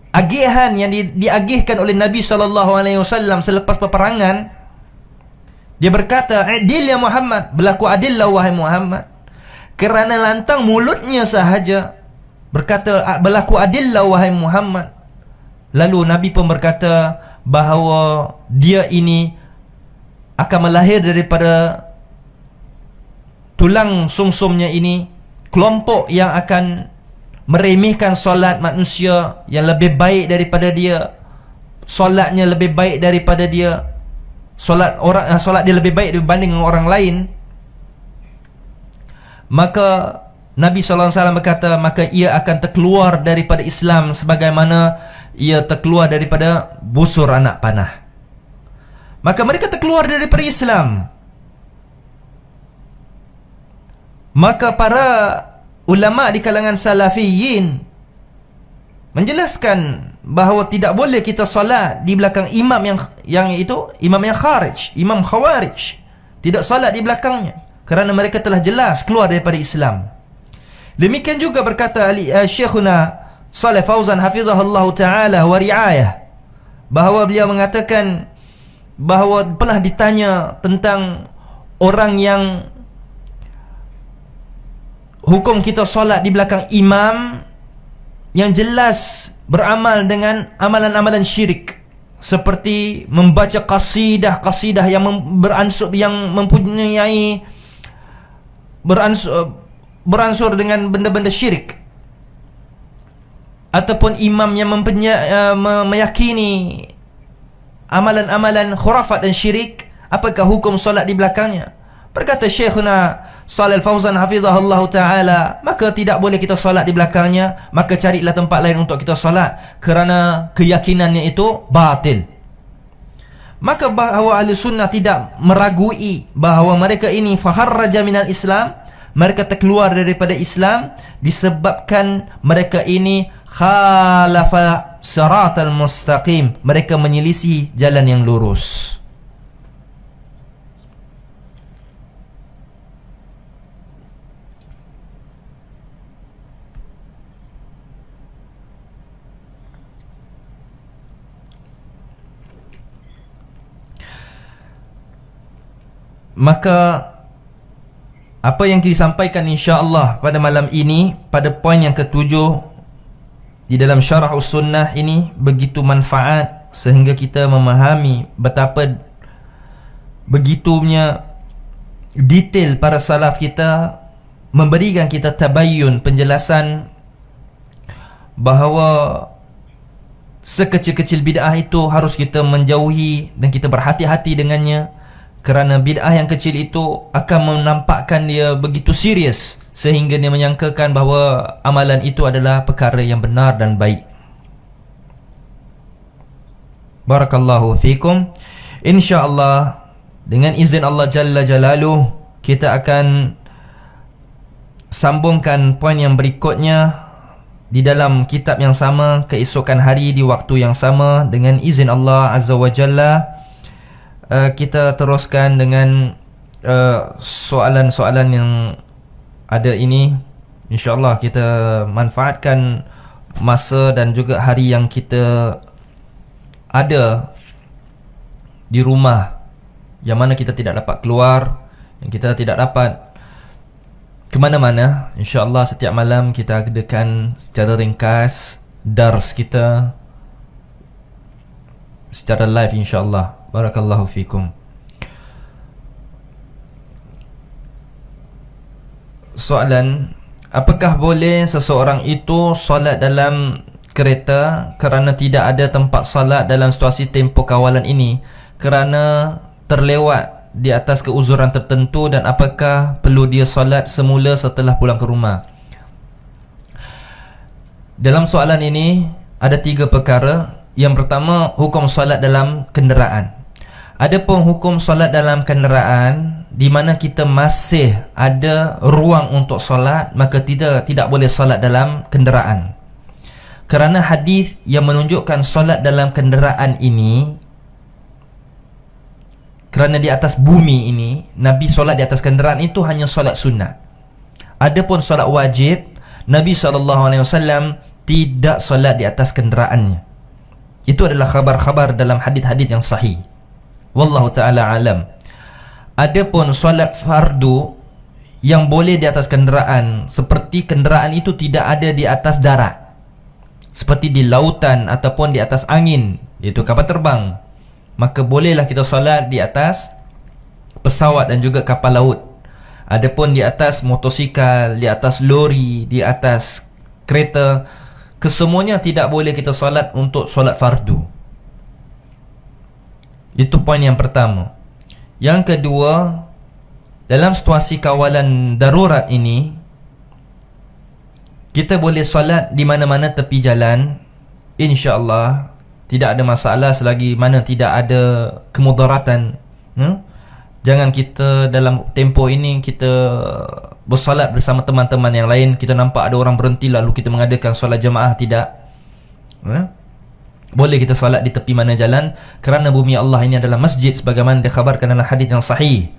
agihan yang diagihkan oleh Nabi SAW selepas peperangan, dia berkata, "Adil ya Muhammad, berlaku adillah wahai Muhammad." Kerana lantang mulutnya sahaja berkata, "Berlaku adillah wahai Muhammad." Lalu Nabi pun berkata bahawa dia ini akan melahir daripada tulang sumsumnya ini kelompok yang akan meremehkan solat manusia yang lebih baik daripada dia, solatnya lebih baik daripada dia, solat dia lebih baik dibanding orang lain. Maka Nabi SAW berkata, maka ia akan terkeluar daripada Islam sebagaimana ia terkeluar daripada busur anak panah. Maka mereka terkeluar daripada Islam. Maka para ulama di kalangan salafiyin menjelaskan bahawa tidak boleh kita solat di belakang imam yang kharij, imam khawarij. Tidak solat di belakangnya kerana mereka telah jelas keluar daripada Islam. Demikian juga berkata Syekhuna Saleh Fauzan hafizahullah ta'ala wa riayah, bahawa beliau mengatakan bahawa pernah ditanya tentang orang yang hukum kita solat di belakang imam yang jelas beramal dengan amalan-amalan syirik, seperti membaca qasidah yang beransur mempunyai beransur dengan benda-benda syirik, ataupun imam yang meyakini amalan-amalan khurafat dan syirik, apakah hukum solat di belakangnya? Berkata Syekhuna Shalih Fauzan hafizahullah ta'ala, maka tidak boleh kita solat di belakangnya, maka carilah tempat lain untuk kita solat, kerana keyakinannya itu batil. Maka bahawa ahli sunnah tidak meragui bahawa mereka ini faharraja minal Islam, mereka terkeluar daripada Islam disebabkan mereka ini khalafa siratal mustaqim, mereka menyelisih jalan yang lurus. Maka apa yang disampaikan insya-Allah pada malam ini pada poin yang ketujuh di dalam syarah sunnah ini begitu manfaat sehingga kita memahami betapa begitunya detail para salaf kita memberikan kita tabayyun, penjelasan bahawa sekecil-kecil bid'ah itu harus kita menjauhi dan kita berhati-hati dengannya, kerana bid'ah yang kecil itu akan menampakkan dia begitu serius sehingga dia menyangkakan bahawa amalan itu adalah perkara yang benar dan baik. Barakallahu fikum. InsyaAllah dengan izin Allah Jalla Jalaluh kita akan sambungkan poin yang berikutnya di dalam kitab yang sama keesokan hari di waktu yang sama dengan izin Allah Azza wa Jalla. Kita teruskan dengan soalan-soalan yang ada ini. InsyaAllah kita manfaatkan masa dan juga hari yang kita ada di rumah, yang mana kita tidak dapat keluar, yang kita tidak dapat ke mana-mana. InsyaAllah setiap malam kita adakan secara ringkas dars kita secara live insyaAllah. Barakallahu fikum. Soalan, apakah boleh seseorang itu solat dalam kereta kerana tidak ada tempat solat dalam situasi tempoh kawalan ini kerana terlewat di atas keuzuran tertentu, dan apakah perlu dia solat semula setelah pulang ke rumah? Dalam soalan ini ada 3 perkara. Yang pertama, hukum solat dalam kenderaan. Adapun hukum solat dalam kenderaan di mana kita masih ada ruang untuk solat, maka tidak boleh solat dalam kenderaan. Kerana hadis yang menunjukkan solat dalam kenderaan ini kerana di atas bumi ini Nabi solat di atas kenderaan itu hanya solat sunnah. Adapun solat wajib, Nabi SAW tidak solat di atas kenderaannya. Itu adalah khabar-khabar dalam hadis-hadis yang sahih. Wallahu ta'ala alam. Adapun solat fardu yang boleh di atas kenderaan, seperti kenderaan itu tidak ada di atas darat, seperti di lautan ataupun di atas angin, iaitu kapal terbang, maka bolehlah kita solat di atas pesawat dan juga kapal laut. Adapun di atas motosikal, di atas lori, di atas kereta, kesemuanya tidak boleh kita solat untuk solat fardu. Itu poin yang pertama. Yang kedua, dalam situasi kawalan darurat ini, kita boleh solat di mana-mana tepi jalan, insya-Allah. Tidak ada masalah selagi mana tidak ada kemudaratan. Jangan kita dalam tempoh ini kita bersolat bersama teman-teman yang lain, kita nampak ada orang berhenti lalu kita mengadakan solat jemaah, tidak. Boleh kita solat di tepi mana jalan, kerana bumi Allah ini adalah masjid sebagaimana dikhabarkan dalam hadis yang sahih.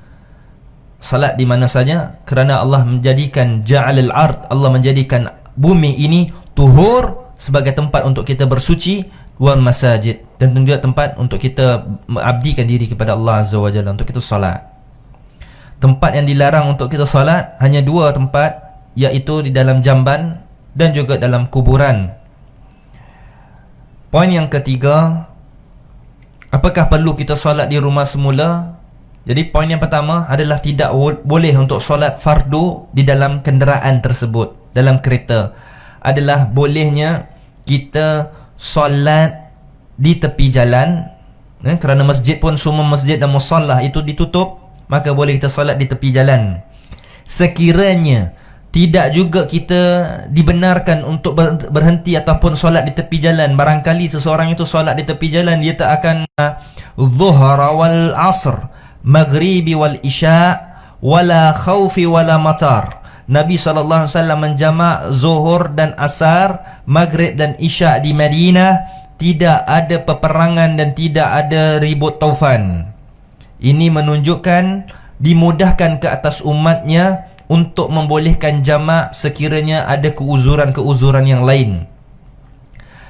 Salat di mana saja, kerana Allah menjadikan ja'alal ard, Allah menjadikan bumi ini tuhur sebagai tempat untuk kita bersuci, wal masajid, dan juga tempat untuk kita mengabdikan diri kepada Allah Azza wa Jalla, untuk kita solat. Tempat yang dilarang untuk kita solat hanya dua tempat, iaitu di dalam jamban dan juga dalam kuburan. Poin yang ketiga, apakah perlu kita solat di rumah semula? Jadi poin yang pertama adalah tidak boleh untuk solat fardu di dalam kenderaan tersebut. Dalam kereta adalah bolehnya kita solat di tepi jalan, kerana masjid pun semua masjid dan musallah itu ditutup, maka boleh kita solat di tepi jalan. Sekiranya tidak juga kita dibenarkan untuk berhenti ataupun solat di tepi jalan, barangkali seseorang itu solat di tepi jalan, dia tak akan zuhar wal asr, maghribi wal isya, wala khawfi wala matar. Nabi SAW menjamak zuhur dan asar, maghrib dan isya di Madinah. Tidak ada peperangan dan tidak ada ribut taufan. Ini menunjukkan dimudahkan ke atas umatnya untuk membolehkan jamak sekiranya ada keuzuran-keuzuran yang lain.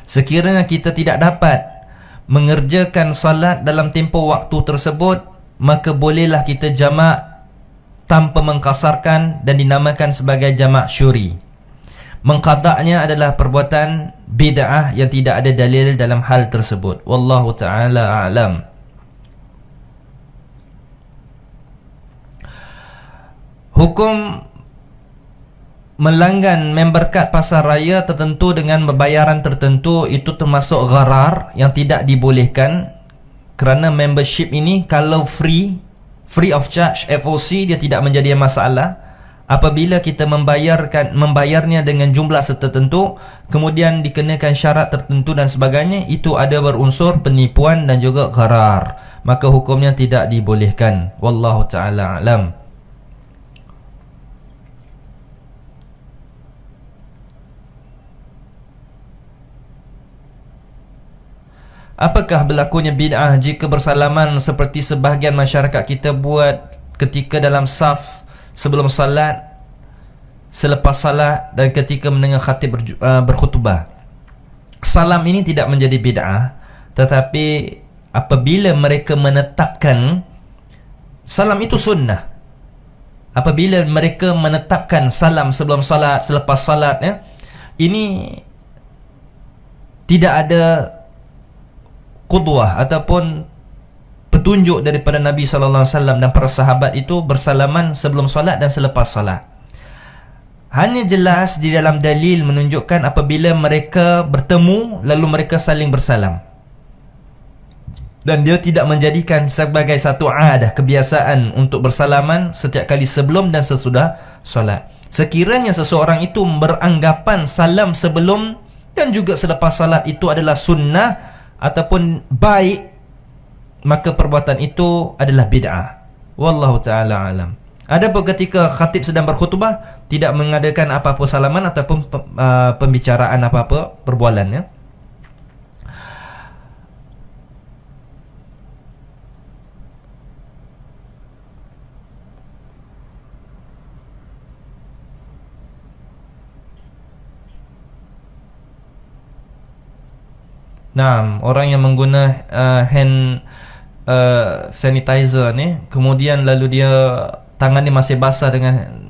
Sekiranya kita tidak dapat mengerjakan salat dalam tempoh waktu tersebut, maka bolehlah kita jamak tanpa mengkasarkan dan dinamakan sebagai jamak syuri. Mengqada'nya adalah perbuatan bid'ah yang tidak ada dalil dalam hal tersebut. Wallahu ta'ala a'lam. Hukum melanggan member kad pasar raya tertentu dengan pembayaran tertentu itu termasuk gharar yang tidak dibolehkan, kerana membership ini kalau free of charge, FOC, dia tidak menjadi masalah. Apabila kita membayarnya dengan jumlah tertentu, kemudian dikenakan syarat tertentu dan sebagainya, itu ada berunsur penipuan dan juga gharar, maka hukumnya tidak dibolehkan. Wallahu ta'ala alam. Apakah berlakunya bid'ah jika bersalaman seperti sebahagian masyarakat kita buat ketika dalam saf sebelum salat, selepas salat dan ketika mendengar khatib berkhutbah? Salam ini tidak menjadi bid'ah, tetapi apabila mereka menetapkan salam itu sunnah, apabila mereka menetapkan salam sebelum salat, selepas salat, ini tidak ada qudwah ataupun petunjuk daripada Nabi SAW dan para sahabat itu bersalaman sebelum solat dan selepas solat. Hanya jelas di dalam dalil menunjukkan apabila mereka bertemu lalu mereka saling bersalam, dan dia tidak menjadikan sebagai satu adah, kebiasaan untuk bersalaman setiap kali sebelum dan sesudah solat. Sekiranya seseorang itu beranggapan salam sebelum dan juga selepas solat itu adalah sunnah ataupun baik, maka perbuatan itu adalah bid'ah. Wallahu ta'ala alam. Adapun ketika khatib sedang berkhutbah, tidak mengadakan apa-apa salaman ataupun pembicaraan apa-apa, perbualan, Nah, orang yang mengguna hand sanitizer ni, kemudian lalu dia tangan dia masih basah dengan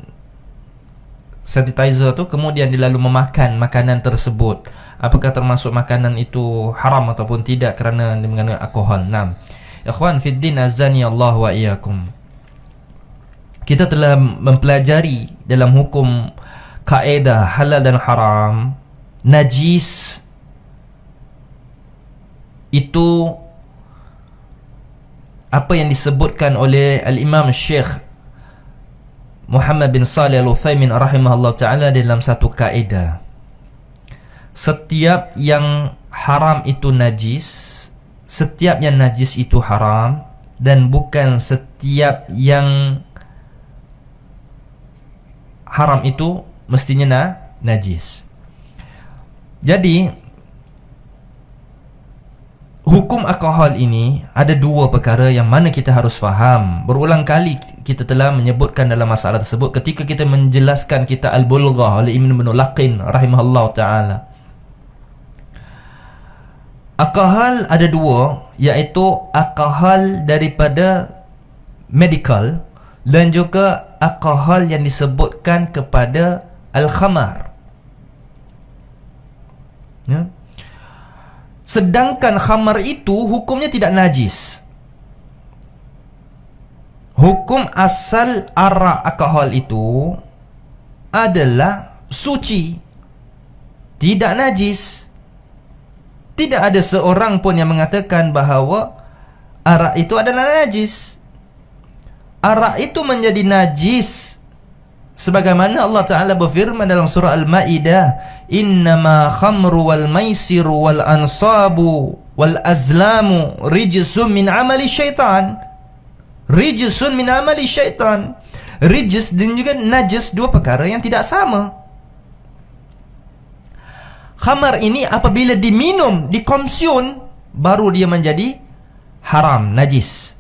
sanitizer tu, kemudian dia lalu memakan makanan tersebut, apakah termasuk makanan itu haram ataupun tidak kerana dia mengandung alkohol. Nah, ikhwan fiddin azani Allah wa iyyakum, kita telah mempelajari dalam hukum kaedah halal dan haram, najis itu apa yang disebutkan oleh Al-Imam Syekh Muhammad bin Salih Al-Uthaymin rahimahullah ta'ala dalam satu kaedah. Setiap yang haram itu najis, setiap yang najis itu haram, dan bukan setiap yang haram itu mestinya najis. Jadi hukum alkohol ini ada dua perkara yang mana kita harus faham. Berulang kali kita telah menyebutkan dalam masalah tersebut ketika kita menjelaskan kitab Al-Bulughah oleh Ibn Laqin rahimahullah ta'ala. Alkohol ada dua, iaitu alkohol daripada medical dan juga alkohol yang disebutkan kepada al-khamar, ya. Sedangkan khamar itu hukumnya tidak najis. Hukum asal arak alkohol itu adalah suci, tidak najis. Tidak ada seorang pun yang mengatakan bahawa arak itu adalah najis. Arak itu menjadi najis sebagaimana Allah Ta'ala berfirman dalam surah Al-Ma'idah, innama khamru wal maisiru wal ansabu wal azlamu rijsun min amali syaitan. Rijsun min amali syaitan. Rijs dan juga najis, dua perkara yang tidak sama. Khamar ini apabila diminum, dikonsum, baru dia menjadi haram, najis.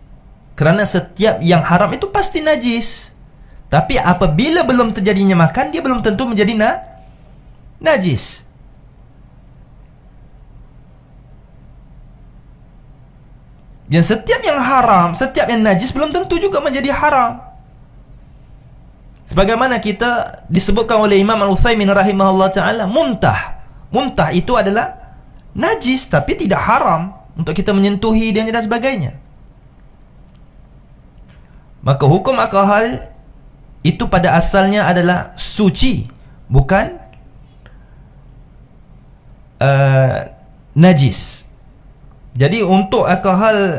Kerana setiap yang haram itu pasti najis. Tapi apabila belum terjadinya makan, dia belum tentu menjadi najis. Dan setiap yang haram, setiap yang najis belum tentu juga menjadi haram. Sebagaimana kita disebutkan oleh Imam Al-Uthaymin rahimahullah ta'ala, muntah. Muntah itu adalah najis tapi tidak haram untuk kita menyentuhi dan sebagainya. Maka hukum alkohol itu pada asalnya adalah suci, bukan najis. Jadi untuk alkohol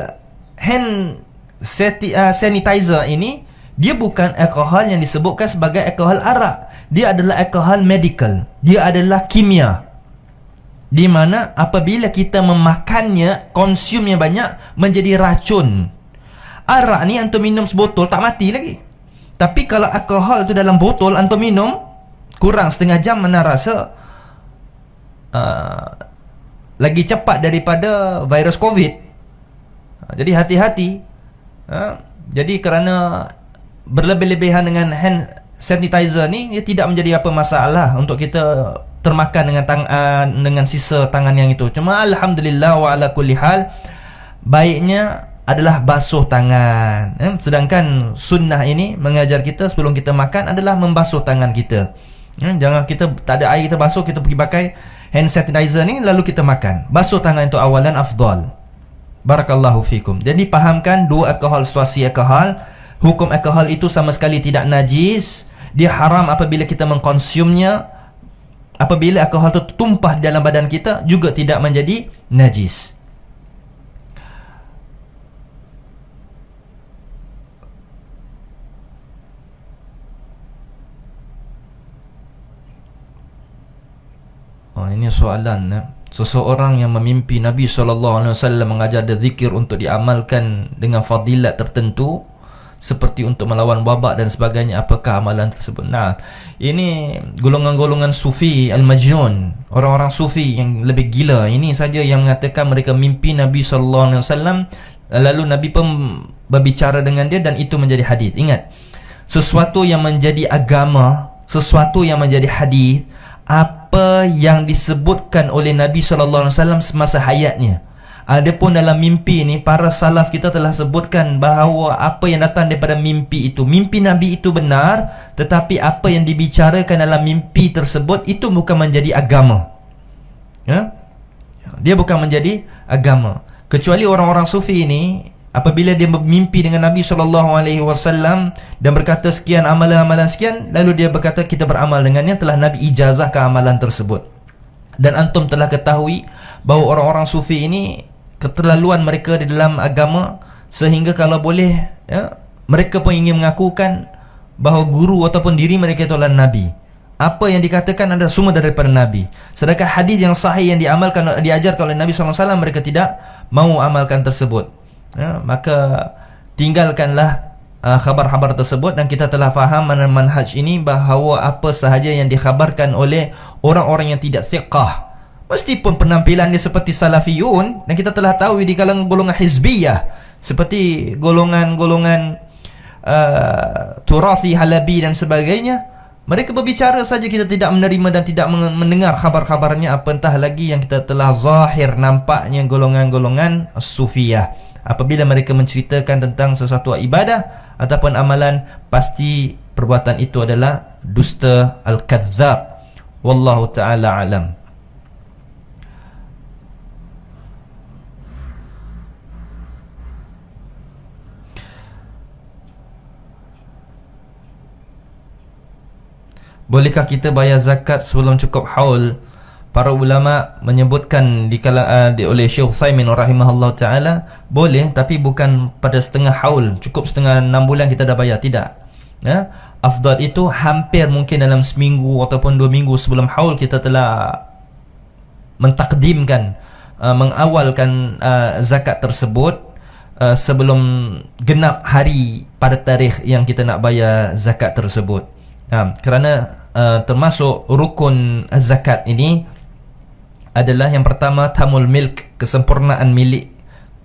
hand sanitizer ini, dia bukan alkohol yang disebutkan sebagai alkohol arak. Dia adalah alkohol medical. Dia adalah kimia, di mana apabila kita memakannya, konsumnya banyak, menjadi racun. Arak ni antum minum sebotol tak mati lagi. Tapi kalau alkohol tu dalam botol antum minum kurang setengah jam, mana rasa lagi cepat daripada virus COVID. Jadi hati-hati. Jadi kerana berlebih-lebihan dengan hand sanitizer ni, dia tidak menjadi apa masalah untuk kita termakan dengan sisa tangan yang itu. Cuma alhamdulillah wa ala kulli hal, baiknya adalah basuh tangan. Sedangkan sunnah ini mengajar kita sebelum kita makan adalah membasuh tangan kita. Jangan kita tak ada air kita basuh, kita pergi pakai hand sanitizer ni lalu kita makan. Basuh tangan itu awalan afdal. Barakallahu fikum. Jadi pahamkan dua alkohol, situasi alkohol. Hukum alkohol itu sama sekali tidak najis. Dia haram apabila kita mengkonsumnya. Apabila alkohol itu tumpah dalam badan kita, juga tidak menjadi najis. Ini soalan. Seseorang yang memimpi Nabi SAW mengajar dia zikir untuk diamalkan dengan fadilat tertentu, seperti untuk melawan wabak dan sebagainya, apakah amalan tersebut? Nah, ini golongan-golongan sufi al-majnun, orang-orang sufi yang lebih gila ini saja yang mengatakan mereka mimpi Nabi SAW, lalu Nabi pun berbicara dengan dia dan itu menjadi hadis. Ingat, sesuatu yang menjadi agama, sesuatu yang menjadi hadis apa yang disebutkan oleh Nabi SAW semasa hayatnya. Adapun dalam mimpi ni, para salaf kita telah sebutkan bahawa apa yang datang daripada mimpi itu, mimpi Nabi itu benar, tetapi apa yang dibicarakan dalam mimpi tersebut itu bukan menjadi agama. Dia bukan menjadi agama. Kecuali orang-orang sufi ini, apabila dia bermimpi dengan Nabi SAW dan berkata sekian amalan-amalan sekian, lalu dia berkata kita beramal dengannya, telah Nabi ijazahkan amalan tersebut. Dan antum telah ketahui bahawa orang-orang sufi ini, keterlaluan mereka di dalam agama, sehingga kalau boleh mereka pun ingin mengakukan bahawa guru ataupun diri mereka itu adalah Nabi. Apa yang dikatakan adalah semua daripada Nabi, sedangkan hadis yang sahih yang diajarkan oleh Nabi SAW mereka tidak mau amalkan tersebut. Maka tinggalkanlah khabar-khabar tersebut. Dan kita telah faham manhaj ini bahawa apa sahaja yang dikhabarkan oleh orang-orang yang tidak thiqah, meskipun penampilan dia seperti salafiyun, dan kita telah tahu di kalangan golongan hizbiyah seperti golongan-golongan Turathi, Halabi dan sebagainya, mereka berbicara saja kita tidak menerima dan tidak mendengar khabar-khabarnya, apatah lagi yang kita telah zahir nampaknya golongan-golongan sufiyah. Apabila mereka menceritakan tentang sesuatu ibadah ataupun amalan, pasti perbuatan itu adalah dusta, al-kadzdzab. Wallahu ta'ala alam. Bolehkah kita bayar zakat sebelum cukup haul? Para ulama menyebutkan oleh Syekh Utsaimin rahimahullah ta'ala, boleh, tapi bukan pada setengah haul. Cukup setengah 6 bulan kita dah bayar, tidak. Afdal itu hampir mungkin dalam seminggu ataupun 2 minggu sebelum haul kita telah mentakdimkan, mengawalkan zakat tersebut sebelum genap hari pada tarikh yang kita nak bayar zakat tersebut. Kerana termasuk rukun zakat ini adalah yang pertama tamul milk, kesempurnaan milik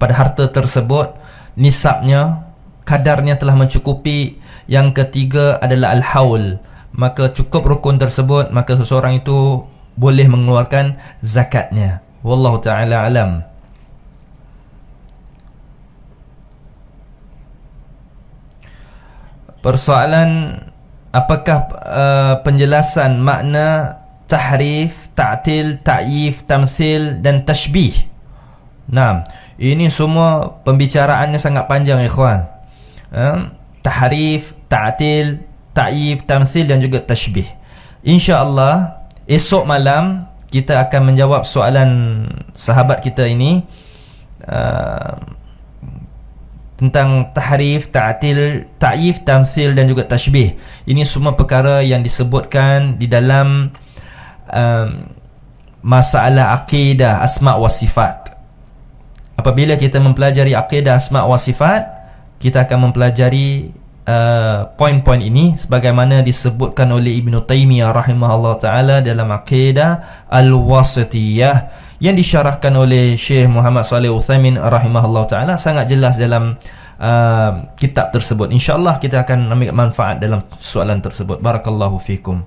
pada harta tersebut, nisabnya, kadarnya telah mencukupi. Yang ketiga adalah al-haul, maka cukup rukun tersebut, maka seseorang itu boleh mengeluarkan zakatnya. Wallahu ta'ala alam. Persoalan, apakah penjelasan makna tahrif, ta'til, ta'yif, tamthil dan tashbih? Nah, ini semua pembicaraannya sangat panjang, ikhwan. Tahrif, ta'til, ta'yif, tamthil dan juga tashbih. InsyaAllah esok malam kita akan menjawab soalan sahabat kita ini tentang tahrif, ta'til, ta'yif, tamthil dan juga tashbih. Ini semua perkara yang disebutkan di dalam masalah akidah asma' wa sifat. Apabila kita mempelajari akidah asma' wa sifat, kita akan mempelajari poin-poin ini sebagaimana disebutkan oleh Ibn Taymiyah rahimahullah ta'ala dalam akidah al-wasitiyah yang disyarahkan oleh Syekh Muhammad Saleh Utsaimin rahimahullah ta'ala. Sangat jelas dalam kitab tersebut. InsyaAllah kita akan ambil manfaat dalam soalan tersebut. Barakallahu fikum.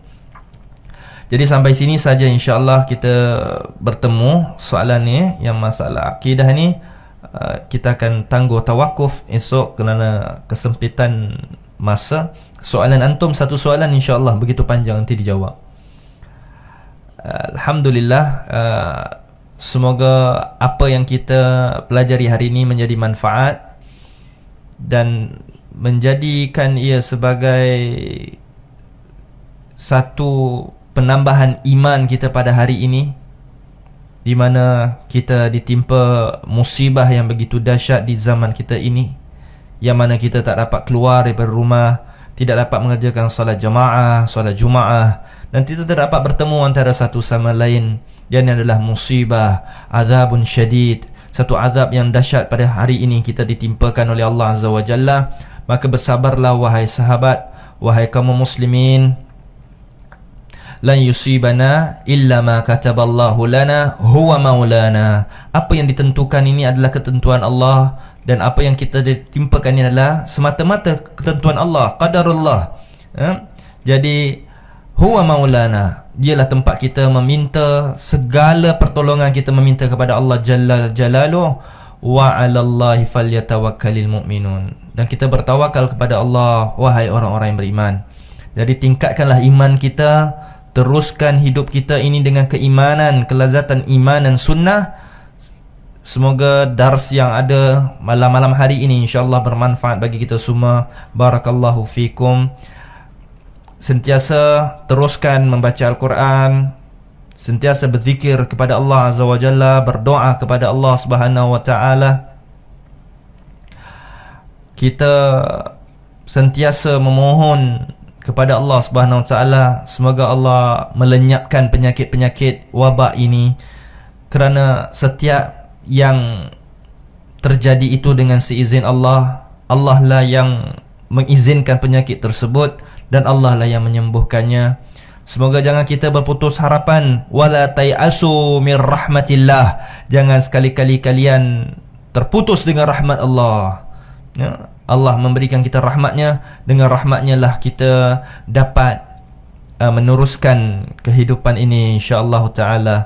Jadi sampai sini saja insyaAllah kita bertemu soalan ni, yang masalah akidah ni. Kita akan tangguh tawakuf esok kerana kesempitan masa. Soalan antum satu soalan insyaAllah begitu panjang nanti dijawab. Alhamdulillah, semoga apa yang kita pelajari hari ini menjadi manfaat dan menjadikan ia sebagai satu penambahan iman kita pada hari ini, di mana kita ditimpa musibah yang begitu dahsyat di zaman kita ini, yang mana kita tak dapat keluar daripada rumah, tidak dapat mengerjakan solat jamaah, solat jumaah, dan kita tak dapat bertemu antara satu sama lain. Dan ini adalah musibah, azabun syadid, satu azab yang dahsyat pada hari ini kita ditimpakan oleh Allah Azza wa Jalla. Maka bersabarlah wahai sahabat, wahai kaum muslimin. Lan yusibana illa ma kataballahu lana huwa maulana. Apa yang ditentukan ini adalah ketentuan Allah, dan apa yang kita ditimpakan ini adalah semata-mata ketentuan Allah, qadarullah. Jadi huwa maulana, dialah tempat kita meminta segala pertolongan, kita meminta kepada Allah Jalla Jalaluh. Wa 'alallahi falyatawakkalul mu'minun. Dan kita bertawakal kepada Allah, wahai orang-orang yang beriman. Jadi tingkatkanlah iman kita, teruskan hidup kita ini dengan keimanan, kelazatan iman dan sunnah. Semoga dars yang ada malam-malam hari ini insya-Allah bermanfaat bagi kita semua. Barakallahu fikum. Sentiasa teruskan membaca Al-Quran, sentiasa berzikir kepada Allah Azza wa Jalla, berdoa kepada Allah Subhanahu wa Ta'ala. Kita sentiasa memohon kepada Allah Subhanahu wa Ta'ala semoga Allah melenyapkan penyakit-penyakit wabak ini, kerana setiap yang terjadi itu dengan seizin Allah. Allah lah yang mengizinkan penyakit tersebut dan Allah lah yang menyembuhkannya. Semoga jangan kita berputus harapan. Wala tai'asu mir rahmatillah. Jangan sekali-kali kalian terputus dengan rahmat Allah. Ya, Allah memberikan kita rahmatnya. Dengan rahmatnya lah kita dapat meneruskan kehidupan ini insya-Allah taala.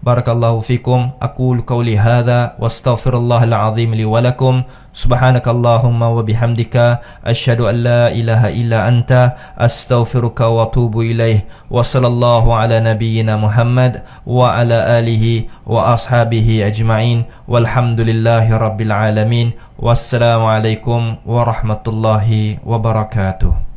Barakallahu fikum. Aqulu qawli hadha wa astaghfirullahal azim li wa lakum. Subhanakallahumma wa bihamdika asyhadu an la ilaha illa anta astaghfiruka wa atubu ilaih. Wa sallallahu ala nabiyyina Muhammad wa ala alihi wa ashabihi ajma'in. Walhamdulillahi rabbil alamin. Wassalamu alaikum warahmatullahi wabarakatuh.